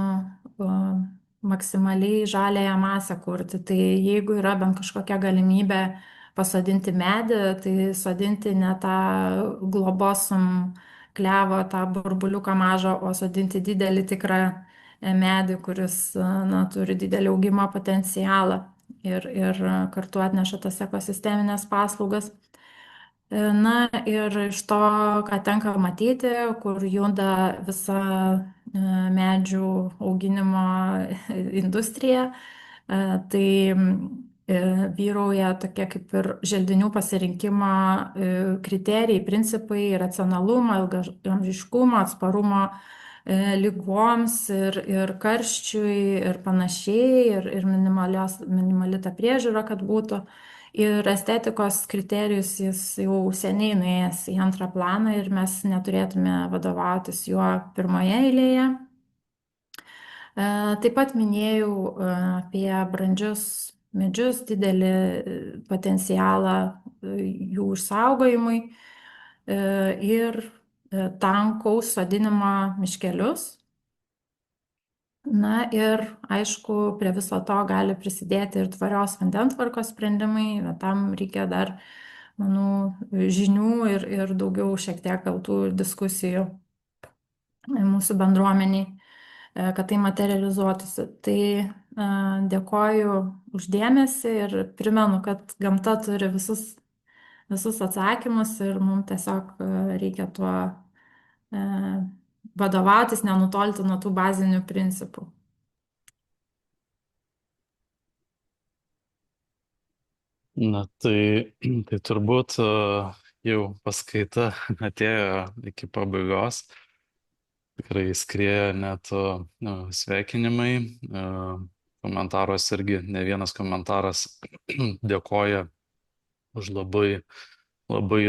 maksimaliai žaliąją masę kurti. Tai jeigu yra bent kažkokia galimybė pasodinti medį, tai sodinti ne tą globosum klevo, tą burbuliuką mažą, o sodinti didelį tikrą medį, kuris turi didelį augimo potencialą ir kartu atneša tas ekosisteminės paslaugas. Na ir iš to, ką tenka matyti, kur juda visa medžių auginimo industrija, tai vyrauja tokie kaip ir želdinių pasirinkimo kriterijai, principai, racionalumo, ilgaamžiškumo, atsparumo ligoms ir karščiui ir panašiai, ir minimali ta priežiūra, kad būtų. Ir estetikos kriterijus jis jau seniai nuėjęs į antrą planą ir mes neturėtume vadovautis juo pirmoje eilėje. Taip pat minėjau apie brandžius medžius, didelį potencialą jų išsaugojimui ir tankaus sodinimo miškelius. Na ir aišku, prie viso to gali prisidėti ir tvarios vandentvarkos sprendimai, bet tam reikia dar, manau, žinių ir daugiau šiek tiek gal tų diskusijų mūsų bendruomeniai, kad tai materializuotųsi. Tai dėkoju uždėmesį ir primenu, kad gamta turi visus atsakymus ir mums tiesiog reikia tuo vadovautis, nenutolti nuo tų bazinių principų. Na, tai turbūt jau paskaita atėjo iki pabaigos. Tikrai skrieja net sveikinimai. Komentaros irgi, ne vienas komentaras dėkoja už labai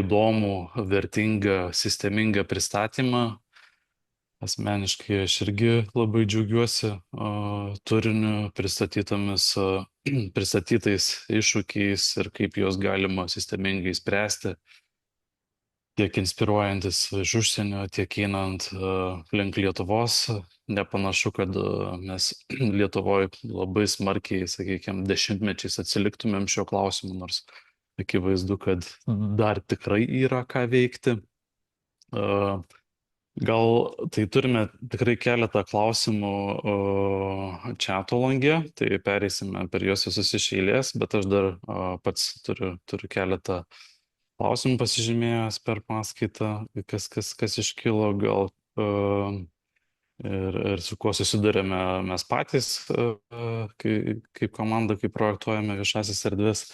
įdomų, vertingą, sistemingą pristatymą. Asmeniškai aš irgi labai džiaugiuosi turiniu, pristatytais iššūkiais ir kaip juos galima sistemingai spręsti, tiek inspiruojantis iš užsienio, tiek einant link Lietuvos. Nepanašu, kad mes Lietuvoje labai smarkiai, sakykime, dešimtmečiais atsiliktumėm šio klausimu, nors akivaizdu, kad dar tikrai yra ką veikti. Gal tai turime tikrai keletą klausimų čato lange, tai pereisime per juos visus iš eilės, bet aš dar pats turiu keletą klausimų pasižymėjęs per paskaitą, kas iškilo gal ir su kuo susidurėme mes patys, kaip komanda, kai projektuojame viešasis erdves.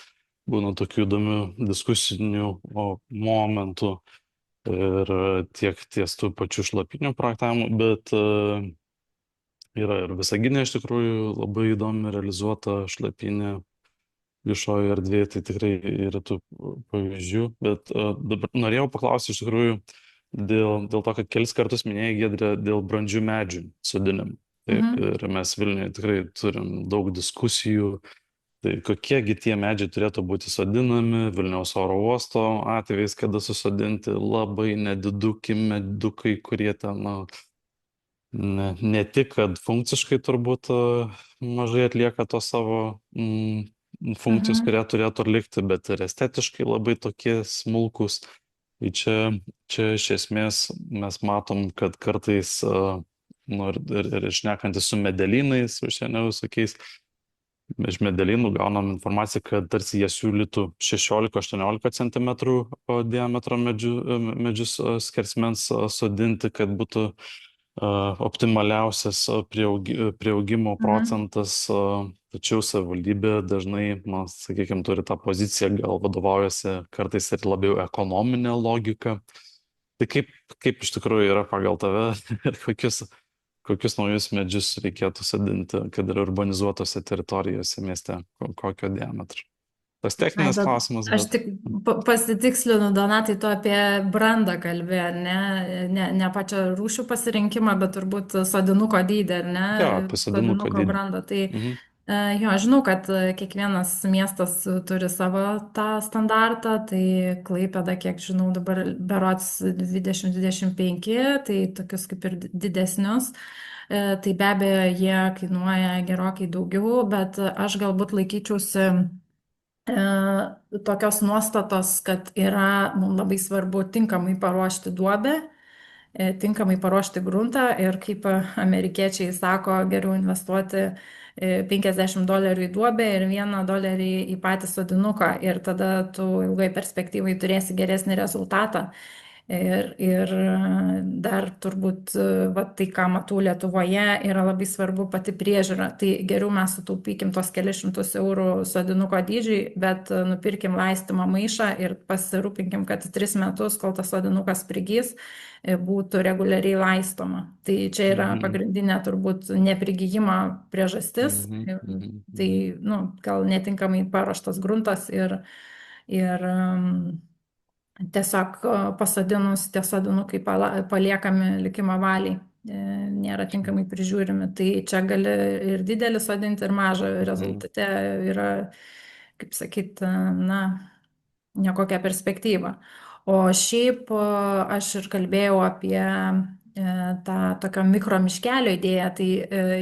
Būna tokių įdomių diskusinių momentų. Ir tiek ties tų pačių šlapinių projektavimų, bet Yra ir Visagine iš tikrųjų labai įdomi realizuota šlapynė viešojo erdvėje, tai tikrai yra tų pavyzdžių. Bet dabar norėjau paklausti iš tikrųjų dėl to, kad kelis kartus minėjai, Giedrė, dėl brandžių medžių sodinimo. Taip, Mhm. ir mes Vilniuje tikrai turim daug diskusijų. Tai kokiegi tie medžiai turėtų būti sodinami, Vilniaus oro uosto atvejais, kada susodinti labai nediduki medukai, kurie ten, na, ne tik, kad funkciškai turbūt mažai atlieka to savo funkcijos, Mhm. kurią turėtų atlikti, bet ir estetiškai labai tokie smulkus. Tai čia iš esmės mes matom, kad kartais, nu, ir šnekantis su medelynais, užsienio visokiais, iš medelynų gaunam informaciją, kad tarsi jie siūlytų 16-18 cm diametro medžius skersmens sodinti, kad būtų optimaliausias prieaugimo Mhm. procentas, tačiau savivaldybė dažnai, na, sakykime, turi tą poziciją, gal vadovaujasi kartais ir labiau ekonominė logika. Tai kaip iš tikrųjų yra pagal tave ir kokius naujus medžius reikėtų sodinti, kad ir urbanizuotose teritorijose mieste, kokio diametro? Tas Ai, techninis bet klausimas, aš bet tik pasitikslinu, Donatai, tu apie brandą kalbė, ar ne? Ne pačią rūšių pasirinkimą, bet turbūt sodinuko dydį, ar ne? jo, apie sodinuką Sodinuko dydį. brandą. Tai Mhm. jo, aš žinau, kad kiekvienas miestas turi savo tą standartą. Tai Klaipėda, kiek žinau, dabar berots 2025, tai tokius kaip ir didesnius. Tai be abejo, jie kainuoja gerokai daugiau, bet aš galbūt laikyčiausi tokios nuostatos, kad yra mums labai svarbu tinkamai paruošti duobę, tinkamai paruošti gruntą ir kaip amerikiečiai sako, geriau investuoti $50 į duobę ir $1 į patį sodinuką ir tada tu ilgai perspektyvai turėsi geresnį rezultatą. Ir dar turbūt va, tai, ką matau Lietuvoje, yra labai svarbu pati priežiūra. Tai geriau mes sutaupykim tos kelius šimtus eurų sodinuko dydžiui, bet nupirkim laistymo maišą ir pasirūpinkim, kad 3 metus, kol tas sodinukas prigys, būtų reguliariai laistoma. Tai čia yra Mhm. pagrindinė turbūt neprigijimo priežastis. Mhm. Mhm. Tai, Mhm. nu, gal netinkamai paruoštas gruntas ir tiesiog pasodinus tie sodinukai paliekami likimo valiai, nėra tinkamai prižiūrimi. Tai čia gali ir didelį sodinti, ir mažą. Mhm. Rezultate yra, kaip sakyt, na, nekokia perspektyva. O šiaip aš ir kalbėjau apie tą tokio mikro miškelio idėją, tai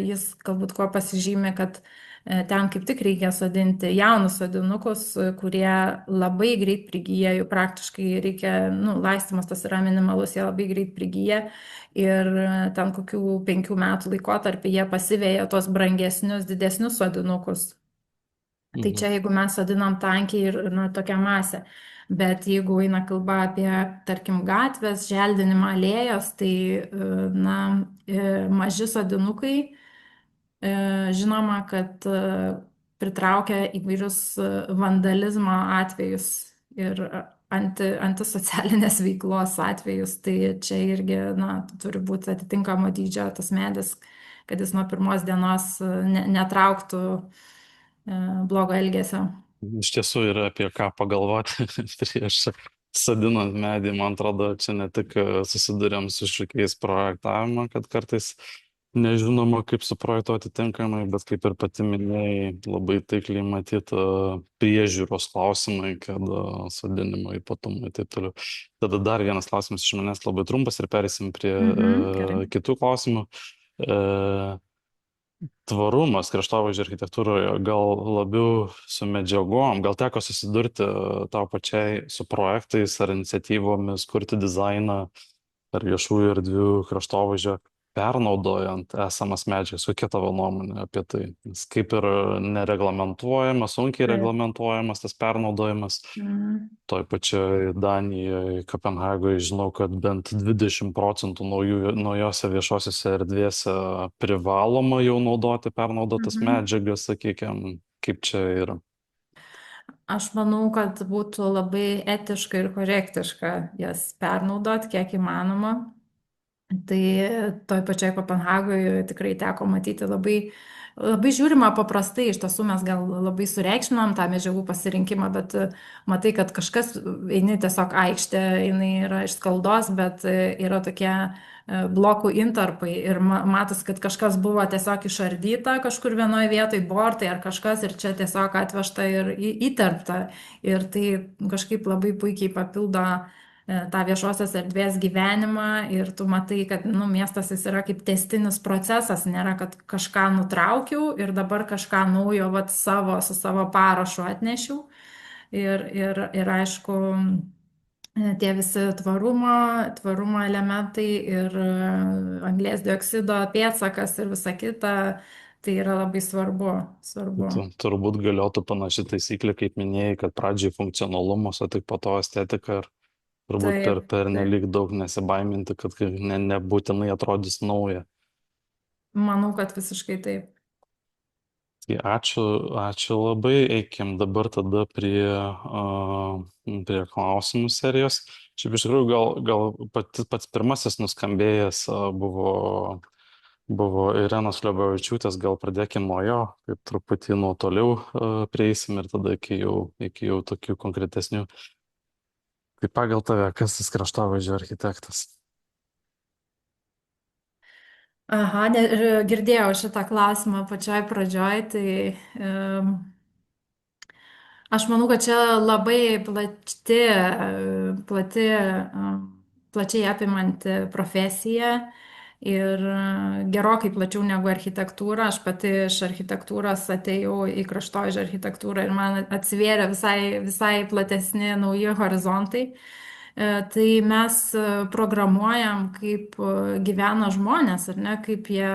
jis galbūt kuo pasižymi, kad ten kaip tik reikia sodinti jaunus sodinukus, kurie labai greit prigyja, jų praktiškai reikia, nu, laistymas tas yra minimalus, jie labai greit prigyja ir ten kokių 5 metų laikotarpį jie pasiveja tos brangesnius, didesnius sodinukus. Tai Mhm. čia jeigu mes sodinam tankiai ir, na, tokią masę. Bet jeigu eina kalba apie, tarkim, gatvės, želdinimą, alėjos, tai, na, maži sodinukai, žinoma, kad pritraukia įvairius vandalizmo atvejus ir antisocialinės veiklos atvejus. Tai čia irgi, na, turi būti atitinkamo dydžio tas medis, kad jis nuo pirmos dienos netrauktų blogo elgesio. Iš tiesų yra apie ką pagalvoti prieš sodinant medį. Man atrodo, čia ne tik susidurėm su iššūkiais projektavimo, kad kartais nežinoma, kaip suprojektuoti tinkamai, bet kaip ir pati minėjai, labai taikliai matyti priežiūros klausimai, kad sodinimo ypatumai ir taip toliau. Tada dar vienas klausimas iš manęs labai trumpas ir perėsim prie Gerai. kitų klausimų. Tvarumas kraštovaizdžio architektūroje gal labiau su medžiagom, gal teko susidurti tau pačiai su projektais ar iniciatyvomis, kurti dizainą ar viešųjų erdvių kraštovaizdžio pernaudojant esamas medžiagas. Kokia tavo nuomonė apie tai? Nes kaip ir nereglamentuojamas, sunkiai Taip. reglamentuojamas tas pernaudojimas. Mhm. Toj pačioj Danijoje, Kopenhagoje žinau, kad bent 20% naujose viešosiose erdvėse privaloma jau naudoti pernaudotas Mhm. medžiagas, sakykime, kaip čia yra. Aš manau, kad būtų labai etiška ir korektiška jas pernaudot, kiek įmanoma. Tai toj pačioj Kopenhagoje tikrai teko matyti labai žiūrima paprastai, iš tiesų mes gal labai sureikšminam tą medžiagų pasirinkimą, bet matai, kad kažkas, eini tiesiog aikštė, jinai yra iš skaldos, bet yra tokie blokų intarpai ir matos, kad kažkas buvo tiesiog išardyta kažkur vienoje vietoje, bortai ar kažkas ir čia tiesiog atvežta ir įterpta. Ir tai kažkaip labai puikiai papildo tą viešosios erdvės gyvenimą ir tu matai, kad miestas jis yra kaip tęstinis procesas, nėra, kad kažką nutraukiau ir dabar kažką naujo su savo parašu atnešiau. Ir aišku, tie visi tvarumo elementai ir anglies dioksido pėdsakas ir visa kita, tai yra labai svarbu. Turbūt galiotų panaši taisyklė, kaip minėjai, kad pradžiai funkcionalumas, o tik po to estetika ir turbūt per Taip. nelik daug nesibaiminti, kad nebūtinai atrodys nauja. Manau, kad visiškai taip. Tai ačiū labai. Eikim dabar tada prie klausimų serijos. Šiaip iš tikrųjų gal pats pirmasis nuskambėjęs buvo Irenos Liubavičiūtės, gal pradėkim nuo jo, kaip truputį nuo toliau prieisim ir tada iki jau tokių konkretesnių. Tai pagal tave, kas tas kraštovaizdžio architektas? Aha, girdėjau šitą klausimą pačioj pradžioj, tai aš manau, kad čia labai plačiai apimanti profesija ir gerokai plačiau negu architektūra. Aš pati iš architektūros atėjau į kraštovaizdžio architektūrą ir man atsivėrė visai platesni nauji horizontai. Tai mes programuojam, kaip gyvena žmonės, ar ne, kaip jie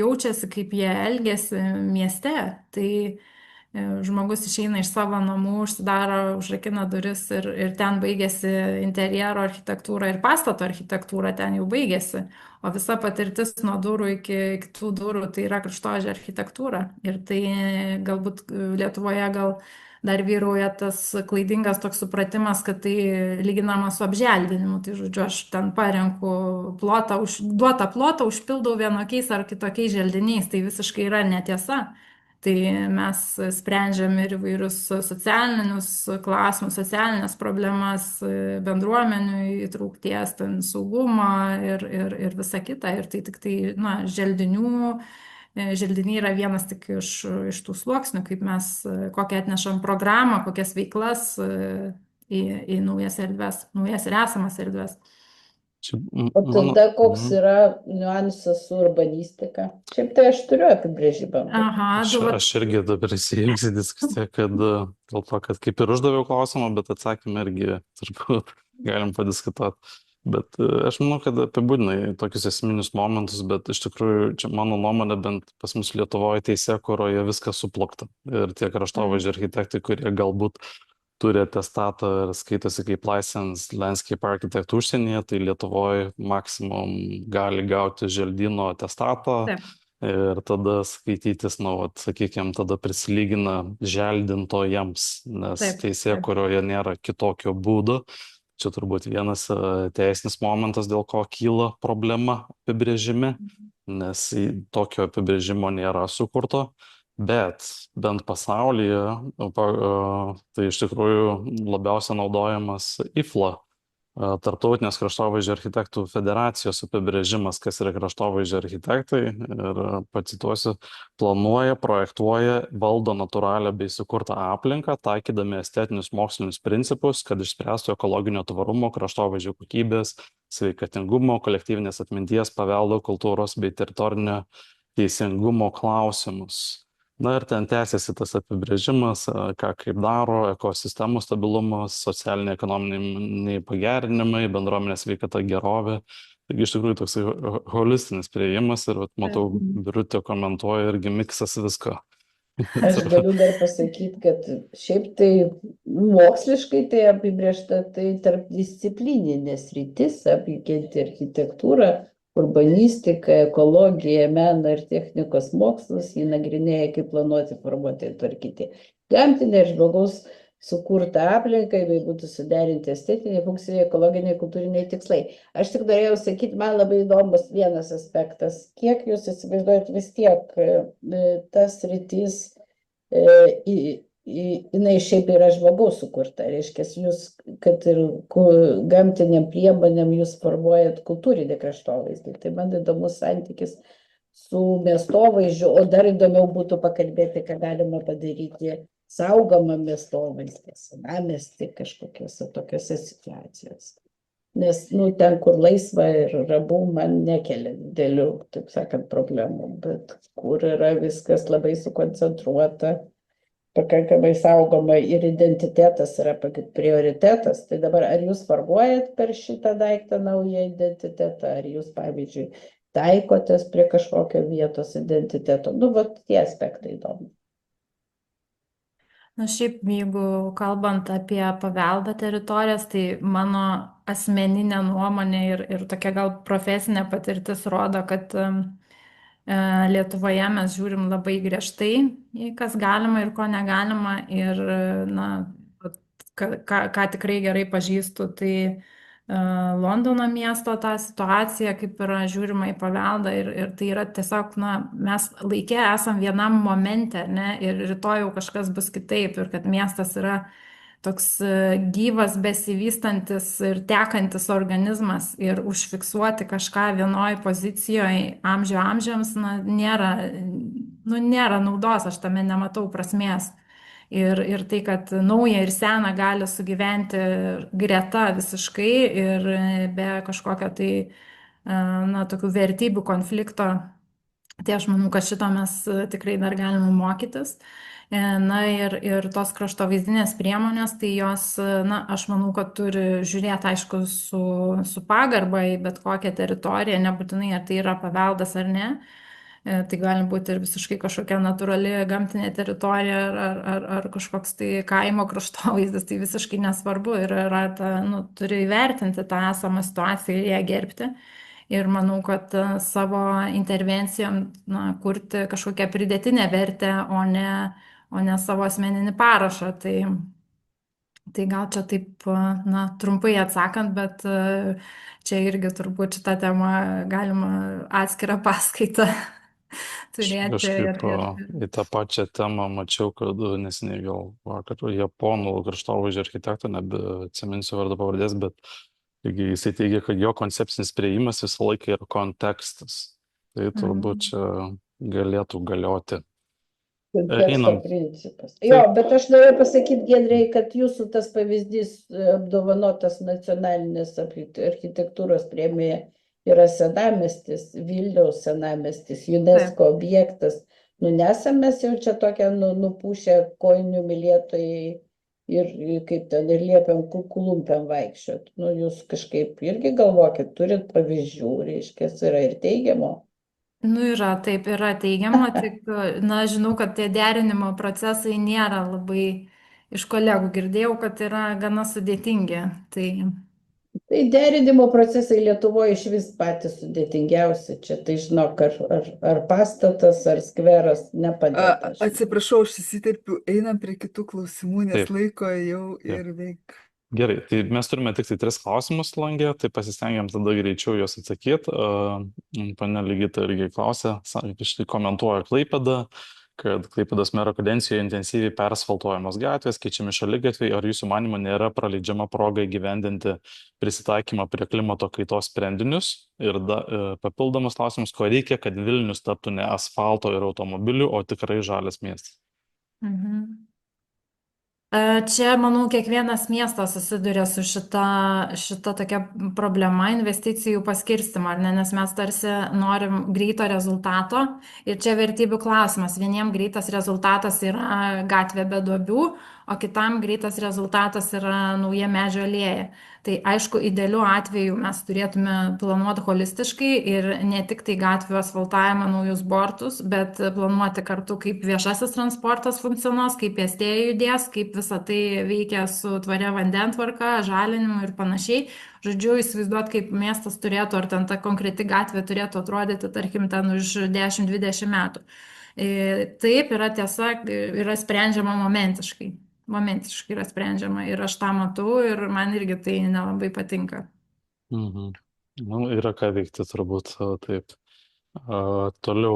jaučiasi, kaip jie elgiasi mieste. Tai žmogus išeina iš savo namų, užsidaro, užrakina duris ir ten baigėsi interjero architektūra ir pastato architektūra, ten jau baigėsi. O visa patirtis nuo durų iki kitų durų, tai yra kraštovaizdžio architektūra. Ir tai galbūt Lietuvoje gal dar vyrauja tas klaidingas toks supratimas, kad tai lyginama su apželdinimu. Tai žodžiu, aš ten parenku duotą plotą, užpildau vienokiais ar kitokiais želdiniais. Tai visiškai yra netiesa. Tai mes sprendžiam ir įvairius socialinius klausimus, socialinės problemas, bendruomenių įtraukties, saugumą ir visa kita. Ir tai tik tai, želdiniai yra vienas tik iš tų sluoksnių, kaip mes kokią atnešam programą, kokias veiklas į naujas erdves, naujas ir esamas erdves. O tada koks yra niuansas su urbanistika? Šiaip tai aš turiu apibrėžimą. Aš irgi dabar įsijungsiu diskusiją, kad dėl to, kad kaip ir uždaviau klausimą, bet atsakymą irgi turbūt galim padiskutuoti. Bet aš manau, kad apibūdinai tokius esminius momentus, bet iš tikrųjų, čia mano nuomonė, bent pas mus Lietuvoje teisėkūroje viskas suplakta. Ir tie kraštovaizdžio architektai, kurie galbūt turi atestatą ir skaitosi kaip licensed landscape architect užsienyje, tai Lietuvoje maksimum gali gauti želdyno atestatą. Taip. Ir tada skaitytis, sakykime, tada prisilygina želdintojams, nes teisėkūroje nėra kitokio būdo. Čia turbūt vienas teisinis momentas, dėl ko kyla problema apibrėžime, nes tokio apibrėžimo nėra sukurto. Bet bent pasaulyje, tai iš tikrųjų labiausiai naudojamas IFLA, Tarptautinės kraštovaizdžio architektų federacijos apibrėžimas, kas yra kraštovaizdžio architektai. Ir pacituosiu, planuoja, projektuoja, valdo natūralią bei sukurtą aplinką, taikydami estetinius mokslinius principus, kad išspręstų ekologinio tvarumo, kraštovaizdžio kokybės, sveikatingumo, kolektyvinės atminties, paveldo, kultūros bei teritorinio teisingumo klausimus. Na ir ten tęsiasi tas apibrėžimas, ką kaip daro, ekosistemų stabilumas, socialiniai ekonominiai pagerinimai, bendruomenės sveikata, gerovė. Taigi iš tikrųjų toks holistinis priėjimas ir matau, Birutė komentuoja irgi miksas visko. Aš galiu dar pasakyti, kad šiaip tai moksliškai tai apibrėžta, tai tarpdisciplininė sritis, apjungianti architektūrą, urbanistiką, ekologiją, meną ir technikos mokslus, jį nagrinėja, kaip planuoti, formuoti ir tvarkyti gamtinę ir žmogaus sukurtą aplinką, bei būtų suderinti estetiniai, funkciniai, ekologiniai, kultūriniai tikslai. Aš tik norėjau sakyti, man labai įdomus vienas aspektas, kiek jūs įsivaizduojat vis tiek tas rytis, jinai šiaip yra žmogaus sukurta, reiškia, jūs, kad ir gamtiniam priemonėm jūs formuojat kultūrinį kraštovaizdį. Tai man įdomus santykis su miestovaizdžiu, o dar įdomiau būtų pakalbėti, ką galima padaryti saugomą miestovaizdį, senamiestį kažkokiose tokiose situacijose. Nes, ten, kur laisva ir rabu, man nekelia didelių, taip sakant, problemų, bet kur yra viskas labai sukoncentruota, pakankamai saugoma ir identitetas yra prioritetas. Tai dabar ar jūs formuojat per šitą daiktą naują identitetą, ar jūs, pavyzdžiui, taikotės prie kažkokio vietos identiteto. Vat tie aspektai įdomu. Na šiaip, jeigu kalbant apie paveldą teritorijas, tai mano asmeninė nuomonė ir tokia gal profesinė patirtis rodo, kad Lietuvoje mes žiūrim labai griežtai į kas galima ir ko negalima. Ir, ką tikrai gerai pažįstu, tai Londono miesto tą situaciją, kaip yra žiūrima į paveldą. Ir tai yra tiesiog, mes laike esam vienam momente, ne, ir rytoj jau kažkas bus kitaip. Ir kad miestas yra toks gyvas, besivystantis ir tekantis organizmas, ir užfiksuoti kažką vienoj pozicijoje amžiams, nėra naudos, aš tame nematau prasmės. Ir tai, kad nauja ir sena gali sugyventi greta visiškai ir be kažkokio tai, tokių vertybių konflikto, tai aš manau, kad šito mes tikrai dar galime mokytis. Ir tos kraštovaizdinės priemonės, tai jos, aš manau, kad turi žiūrėti, aišku, su pagarba į bet kokią teritoriją, nebūtinai ar tai yra paveldas ar ne. Tai gali būti ir visiškai kažkokia natūrali gamtinė teritorija ar kažkoks tai kaimo kraštovaizdis, tai visiškai nesvarbu. Ir turi įvertinti tą esamą situaciją ir ją gerbti. Ir manau, kad savo intervencijom kurti kažkokią pridėtinę vertę, o ne savo asmeninį parašą. Tai gal čia taip, trumpai atsakant, bet čia irgi turbūt šitą temą galima atskirą paskaitą turėti. Kažkaip į tą pačią temą mačiau, kad neseniai gal vakar japonų kraštovaizdžio architekto, nebeatsiminsiu vardo pavardės, bet jisai teigia, kad jo koncepcinis priėjimas visą laiką yra kontekstas. Tai turbūt čia galėtų galioti. Konteksto principas. Jo, bet aš norėjau pasakyti, Giedrei, kad jūsų tas pavyzdys apdovanotas nacionalinės architektūros premija yra senamiestis, Vilniaus senamiestis, UNESCO objektas. Nesam mes jau čia tokia nupūšę kojinių mylėtojai ir kaip ten ir liepiam kulumpiam vaikščiot. Jūs kažkaip irgi galvokit, turit pavyzdžių, reiškia, yra ir teigiamo. Yra, taip, yra teigiama, tik, žinau, kad tie derinimo procesai nėra labai, iš kolegų girdėjau, kad yra gana sudėtingi. Tai derinimo procesai Lietuvoje iš vis patys sudėtingiausi. Čia tai žinok, ar pastatas, ar skveras nepadeda. Atsiprašau, aš įsiterpiu, einam prie kitų klausimų, nes laiko jau ir veik. Gerai, tai mes turime tik 3 klausimus langė, tai pasistengiam tada greičiau juos atsakyti. Pane Ligita irgi klausė, komentuoja Klaipėdą, kad Klaipėdos mero kadencijoje intensyviai persfaltuojamos gatvės, keičiami šaligatviai, ar jūsų manymu nėra praleidžiama proga įgyvendinti prisitaikymą prie klimato kaitos sprendinius? Ir papildomas klausimas, ko reikia, kad Vilnius taptų ne asfalto ir automobilių, o tikrai žalias miestas? Čia, manau, kiekvienas miestas susiduria su šita tokia problema investicijų paskirstymo, ar ne, nes mes tarsi norim greito rezultato ir čia vertybių klausimas. Vieniem greitas rezultatas yra gatvė be duobių, o kitam greitas rezultatas yra nauja medžio alėja. Tai aišku, idealiu atveju mes turėtume planuoti holistiškai ir ne tik tai gatvių asfaltavimą, naujus bortus, bet planuoti kartu, kaip viešasis transportas funkcionuos, kaip pėstieji judės, kaip visa tai veikia su tvaria vandentvarka, žalinimu ir panašiai. Žodžiu, įsivaizduot, kaip miestas turėtų, ar ten ta konkreti gatvė turėtų atrodyti, tarkim, ten už 10-20 metų. Taip, yra tiesa, yra sprendžiama momentiškai. momentiškai yra sprendžiama ir aš tą matau ir man irgi tai nelabai patinka. Mhm. Nu, yra ką veikti turbūt, taip. Toliau,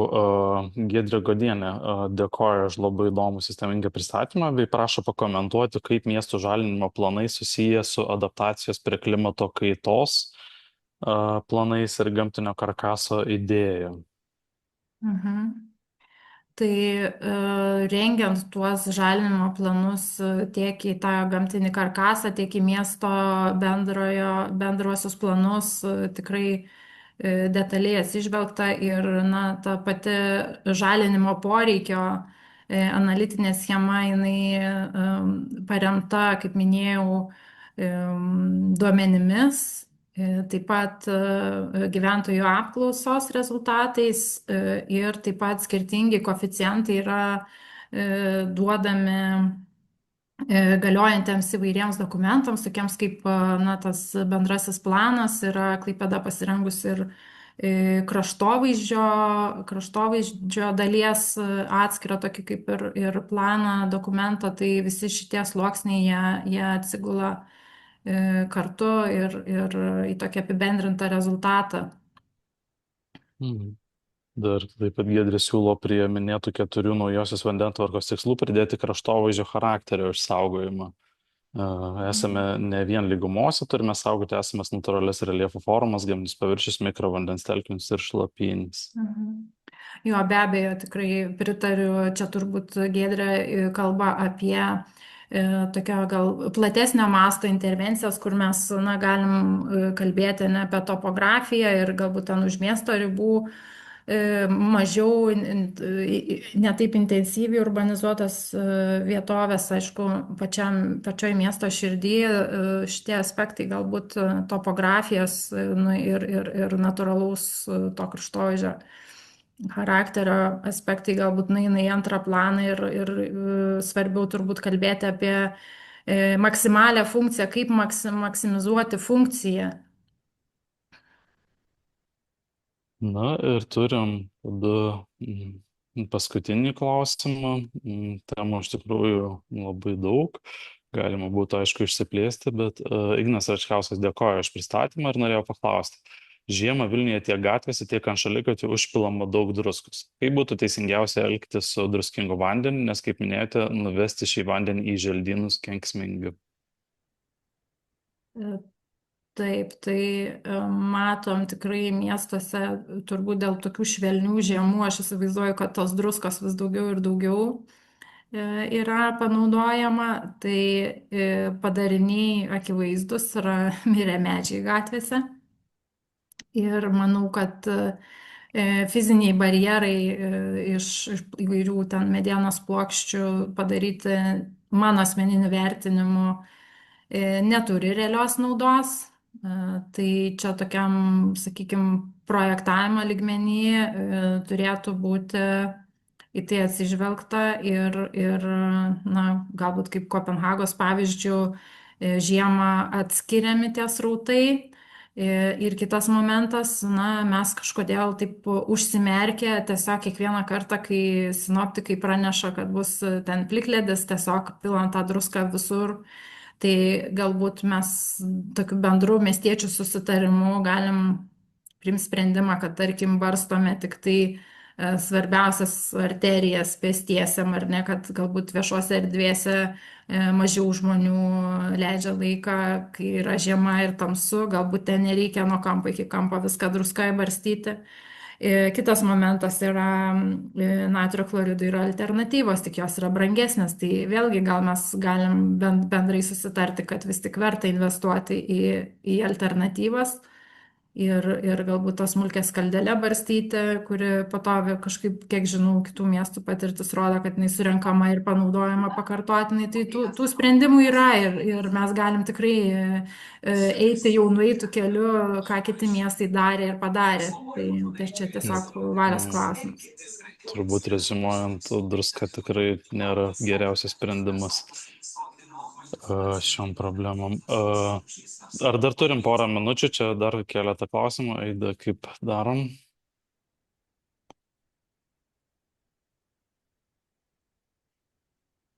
Giedrė Godienė dėkoja už labai įdomų sistemingą pristatymą bei prašo pakomentuoti, kaip miestų žalinimo planai susiję su adaptacijos prie klimato kaitos planais ir gamtinio karkaso idėja. Tai rengiant tuos žalinimo planus tiek į tą gamtinį karkasą, tiek į miesto bendruosius planus tikrai detaliai atsižvelgta ir na, ta pati žalinimo poreikio analitinė schema, jinai paremta, kaip minėjau, duomenimis, taip pat gyventojų apklausos rezultatais ir taip pat skirtingi koeficientai yra duodami galiojantiems įvairiems dokumentams, tokiems kaip na, tas bendrasis planas yra Klaipėda pasirengusi ir kraštovaizdžio dalies atskirą tokį kaip ir planą, dokumentą, tai visi šitie sluoksniai jie atsigula kartu ir į tokį apibendrintą rezultatą. Dar taip pat Giedrė siūlo prie minėtų 4 naujosios vandentvarkos tikslų pridėti kraštovaizdžio charakterio išsaugojimą. Esame ne vien lygumose, turime saugoti esamas natūralias reljefo formas, gamtinius paviršius, mikrovandens telkinius ir šlapynės. Jo, be abejo, tikrai pritariu, čia turbūt Giedrė kalba apie tokio gal platesnio masto intervencijas, kur mes na, galim kalbėti ne apie topografiją ir galbūt ten už miesto ribų mažiau netaip intensyviai urbanizuotas vietovės, aišku, pačioj miesto širdy šitie aspektai galbūt topografijos ir natūralaus to kraštovaizdžio charakterio aspektai galbūt nueina į antrą planą ir svarbiau turbūt kalbėti apie maksimalę funkciją, kaip maksimizuoti funkciją. Na ir turim tada paskutinį klausimą. Temų iš tikrųjų labai daug. Galima būtų, aišku, išsiplėsti, bet Ignas Račkauskas dėkoja už pristatymą ir norėjo paklausti. Žiemą Vilniuje tiek gatvėse, tiek ant šaligatvių užpilama daug druskos. Kaip būtų teisingiausia elgtis su druskingu vandeniu, nes, kaip minėjote, nuvesti šį vandenį į želdynus kenksminga? Taip, tai matom tikrai miestuose, turbūt dėl tokių švelnių žiemų, aš įsivaizduoju, kad tos druskos vis daugiau ir daugiau yra panaudojama, tai padariniai akivaizdus yra mirę medžiai gatvėse. Ir manau, kad fiziniai barjerai iš įvairių ten medienos plokščių padaryti mano asmeniniu vertinimu neturi realios naudos. Tai čia tokiam, sakykime, projektavimo lygmenyje turėtų būti į tai atsižvelgta ir na, galbūt kaip Kopenhagos pavyzdžių žiemą atskiriami tie srautai. Ir kitas momentas, na, mes kažkodėl taip užsimerkę tiesiog kiekvieną kartą, kai sinoptikai praneša, kad bus ten plikledis, tiesiog pilant tą druską visur. Tai galbūt mes tokiu bendru miestiečių susitarimu galim priimti sprendimą, kad tarkim barstome tik tai svarbiausias arterijas pėstiesiam, ar ne, kad galbūt viešuose erdvėse mažiau žmonių leidžia laiką, kai yra žiema ir tamsu, galbūt ten nereikia nuo kampo iki kampo viską druskai barstyti. Kitas momentas yra natrio chloridų yra alternatyvos, tik jos yra brangesnės, tai vėlgi gal mes galim bendrai susitarti, kad vis tik verta investuoti į alternatyvas ir galbūt tos smulkės skaldelę barstyti, kuri po to kažkaip, kiek žinau, kitų miestų patirtis rodo, kad jinai surenkama ir panaudojama pakartotinai. Tai tų sprendimų yra ir mes galim tikrai eiti jau nueitų keliu, ką kiti miestai darė ir padarė. Tai čia tiesiog valios klausimas. Turbūt rezimuojant, druska tikrai nėra geriausias sprendimas šiom problemom. Ar dar turim porą minučių? Čia dar keletą klausimų. Aida, kaip darom?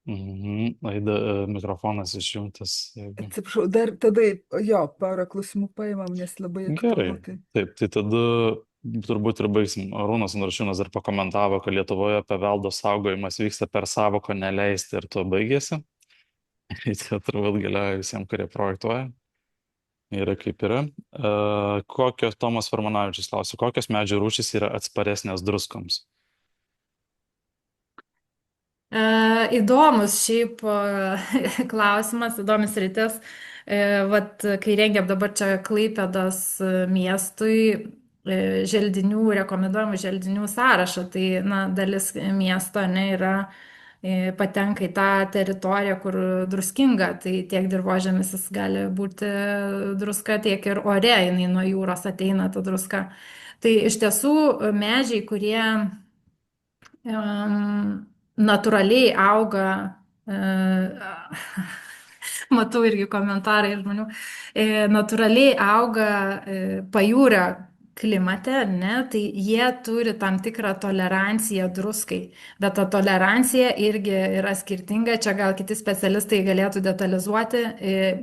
Aida, mikrofonas išjungtas. Jeigu... Atsiprašau, dar tada jo, porą klausimų paimam, nes labai Gerai, aktualu. Tai. taip, tai tada turbūt ir baigsim. Arūnas Andrašiūnas dar pakomentavo, kad Lietuvoje paveldo saugojimas vyksta per sąvoką neleisti ir tuo baigėsi. Tai turbūt galioja visiems, kurie projektuoja. Yra kaip yra. Kokios, Tomas Varmanavičius klausė, kokios medžių rūšys yra atsparesnės druskoms? Įdomus šiaip klausimas, įdomus rytis. Vat, kai rengiam dabar čia Klaipėdos miestui želdinių, rekomenduojamų želdinių sąrašą, tai na, dalis miesto ne, yra patenka į tą teritoriją, kur druskinga, tai tiek dirvožėmis jis gali būti druska, tiek ir ore, jinai nuo jūros ateina ta druska. Tai iš tiesų medžiai, kurie natūraliai auga, matau irgi komentarai žmonių, natūraliai auga pajūrio klimate, ne, tai jie turi tam tikrą toleranciją druskai, bet ta tolerancija irgi yra skirtinga, čia gal kiti specialistai galėtų detalizuoti.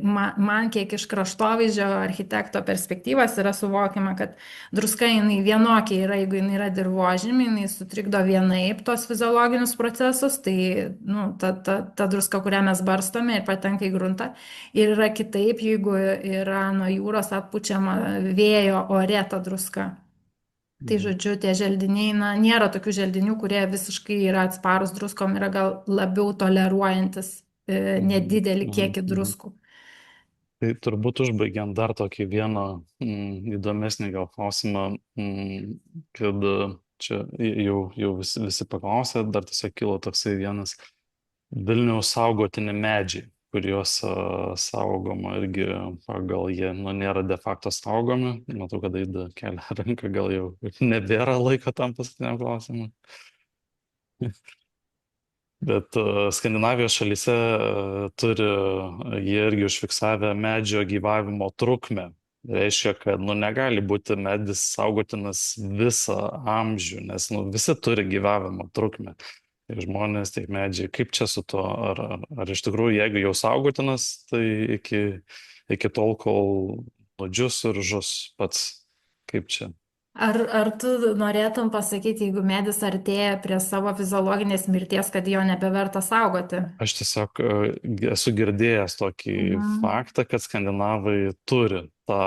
Man kiek iš kraštovaizdžio architekto perspektyvos yra suvokiama, kad druska jinai vienokia yra, jeigu jinai yra dirvožėmy, jinai sutrikdo vienaip tos fiziologinius procesus, tai nu, ta druska, kurią mes barstome ir patenka į gruntą, ir yra kitaip, jeigu yra nuo jūros atpučiama vėjo ore ta druska. Tai žodžiu, tie želdiniai, na, nėra tokių želdinių, kurie visiškai yra atsparus druskom, yra gal labiau toleruojantis nedidelį kiekį druskų. Tai turbūt užbaigiant dar tokį vieną įdomesnį gal klausimą, kad čia jau visi paklausė, dar tiesiog kilo toksai vienas Vilniaus saugotini medžiai, kuriuos saugoma irgi pagal jie, nu, nėra de facto saugomi. Matau, kad Aida kelia ranką, gal jau nebėra laiko tam paskutiniam klausimui. Bet Skandinavijos šalyse turi jie irgi užfiksavę medžio gyvavimo trukmę. Reiškia, kad nu, negali būti medis saugotinas visą amžių, nes nu, visi turi gyvavimo trukmę. Tiek žmonės, tiek medžiai. Kaip čia su to? Ar iš tikrųjų, jeigu jau saugotinas, tai iki tol, kol nudžius ir žus pats? Kaip čia? Ar tu norėtum pasakyti, jeigu medis artėja prie savo fiziologinės mirties, kad jo nebeverta saugoti? Aš tiesiog esu girdėjęs tokį faktą, kad skandinavai turi tą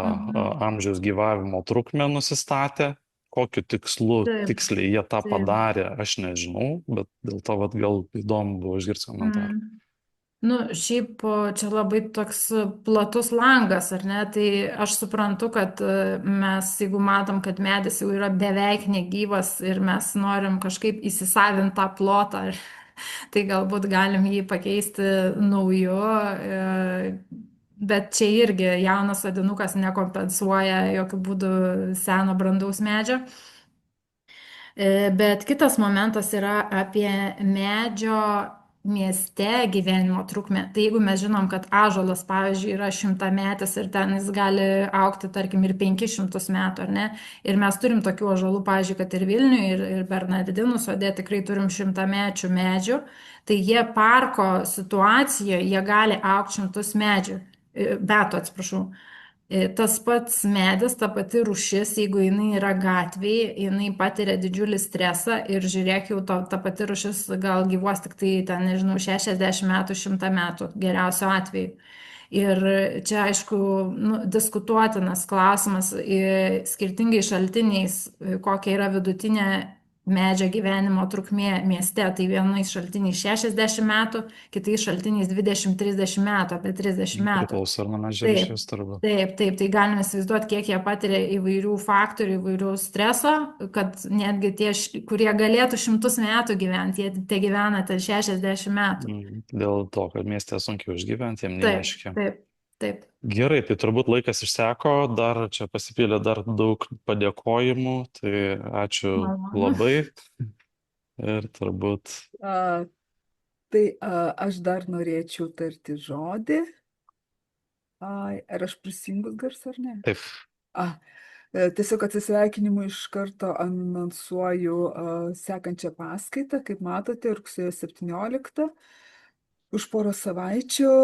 amžiaus gyvavimo trukmę nusistatę. Kokiu tikslu tiksliai jie tą padarė, aš nežinau, bet dėl to vat, gal įdomu buvo išgirsti komentarą. Nu, šiaip čia labai toks platus langas, ar ne? Tai aš suprantu, kad mes, jeigu matom, kad medis jau yra beveik negyvas ir mes norim kažkaip įsisavinti tą plotą, tai galbūt galim jį pakeisti nauju, bet čia irgi jaunas sodinukas nekompensuoja jokių būdų seno brandaus medžio. Bet kitas momentas yra apie medžio mieste gyvenimo trukmę. Tai jeigu mes žinom, kad ąžuolas, pavyzdžiui, yra 100-metis ir ten jis gali augti, tarkim, ir 500 metų, ar ne? Ir mes turim tokių ąžuolų, pavyzdžiui, kad ir Vilniuje, ir Bernardinų sode tikrai turim 100-mečių medžių, tai jie parko situacijoje, jie gali augti 100 metų, atsiprašau. Tas pats medis, ta pati rūšis, jeigu jinai yra gatvėje, jinai patiria didžiulį stresą ir žiūrėk, jau ta pati rūšis gal gyvuos tik tai, ten, nežinau, 60 metų, 100 metų, geriausiu atveju. Ir čia, aišku, nu, diskutuotinas klausimas, skirtingais šaltiniais, kokia yra vidutinė medžio gyvenimo trukmė mieste. Tai vienais šaltiniais 60 metų, kitais šaltiniais 20-30 metų, apie 30 metų. Priklauso ar nuo medžio rūšies turbūt. Taip, tai galime įsivaizduoti, kiek jie patiria įvairių faktorių, įvairių streso, kad netgi tie, kurie galėtų 100 metų gyventi, jie te gyvena 60 metų. Dėl to, kad mieste sunkiau išgyventi, jiems neaiškia. Taip. Gerai, tai turbūt laikas išseko, dar čia pasipylė dar daug padėkojimų, tai ačiū labai. Ir turbūt... Aš dar norėčiau tarti žodį. Ar aš prisijungus garsą ar ne? Taip. Tiesiog atsisveikinimu iš karto anonsuoju sekančią paskaitą, kaip matote, rugsėjo 17. už poros savaičių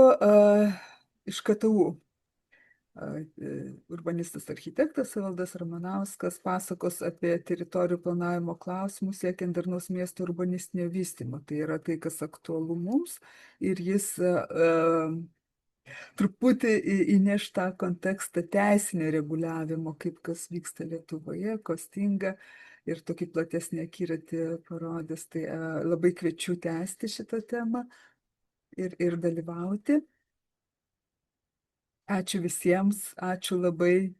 iš KTU. Urbanistas architektas Evaldas Ramanauskas pasakos apie teritorijų planavimo klausimus siekiant darnaus miesto urbanistinio vystymo. Tai yra tai, kas aktualu mums, ir jis truputį įneš tą kontekstą teisinio reguliavimo, kaip kas vyksta Lietuvoje, ko stinga, ir tokį platesnį akiratį parodys. Tai labai kviečiu tęsti šitą temą ir dalyvauti. Ačiū visiems, ačiū labai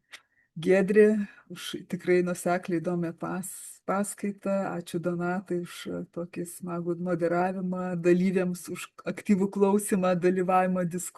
Giedrė už tikrai nuosekliai įdomią paskaitą, ačiū Donatai už tokį smagų moderavimą, dalyviams už aktyvų klausimą, dalyvavimą diskusiją.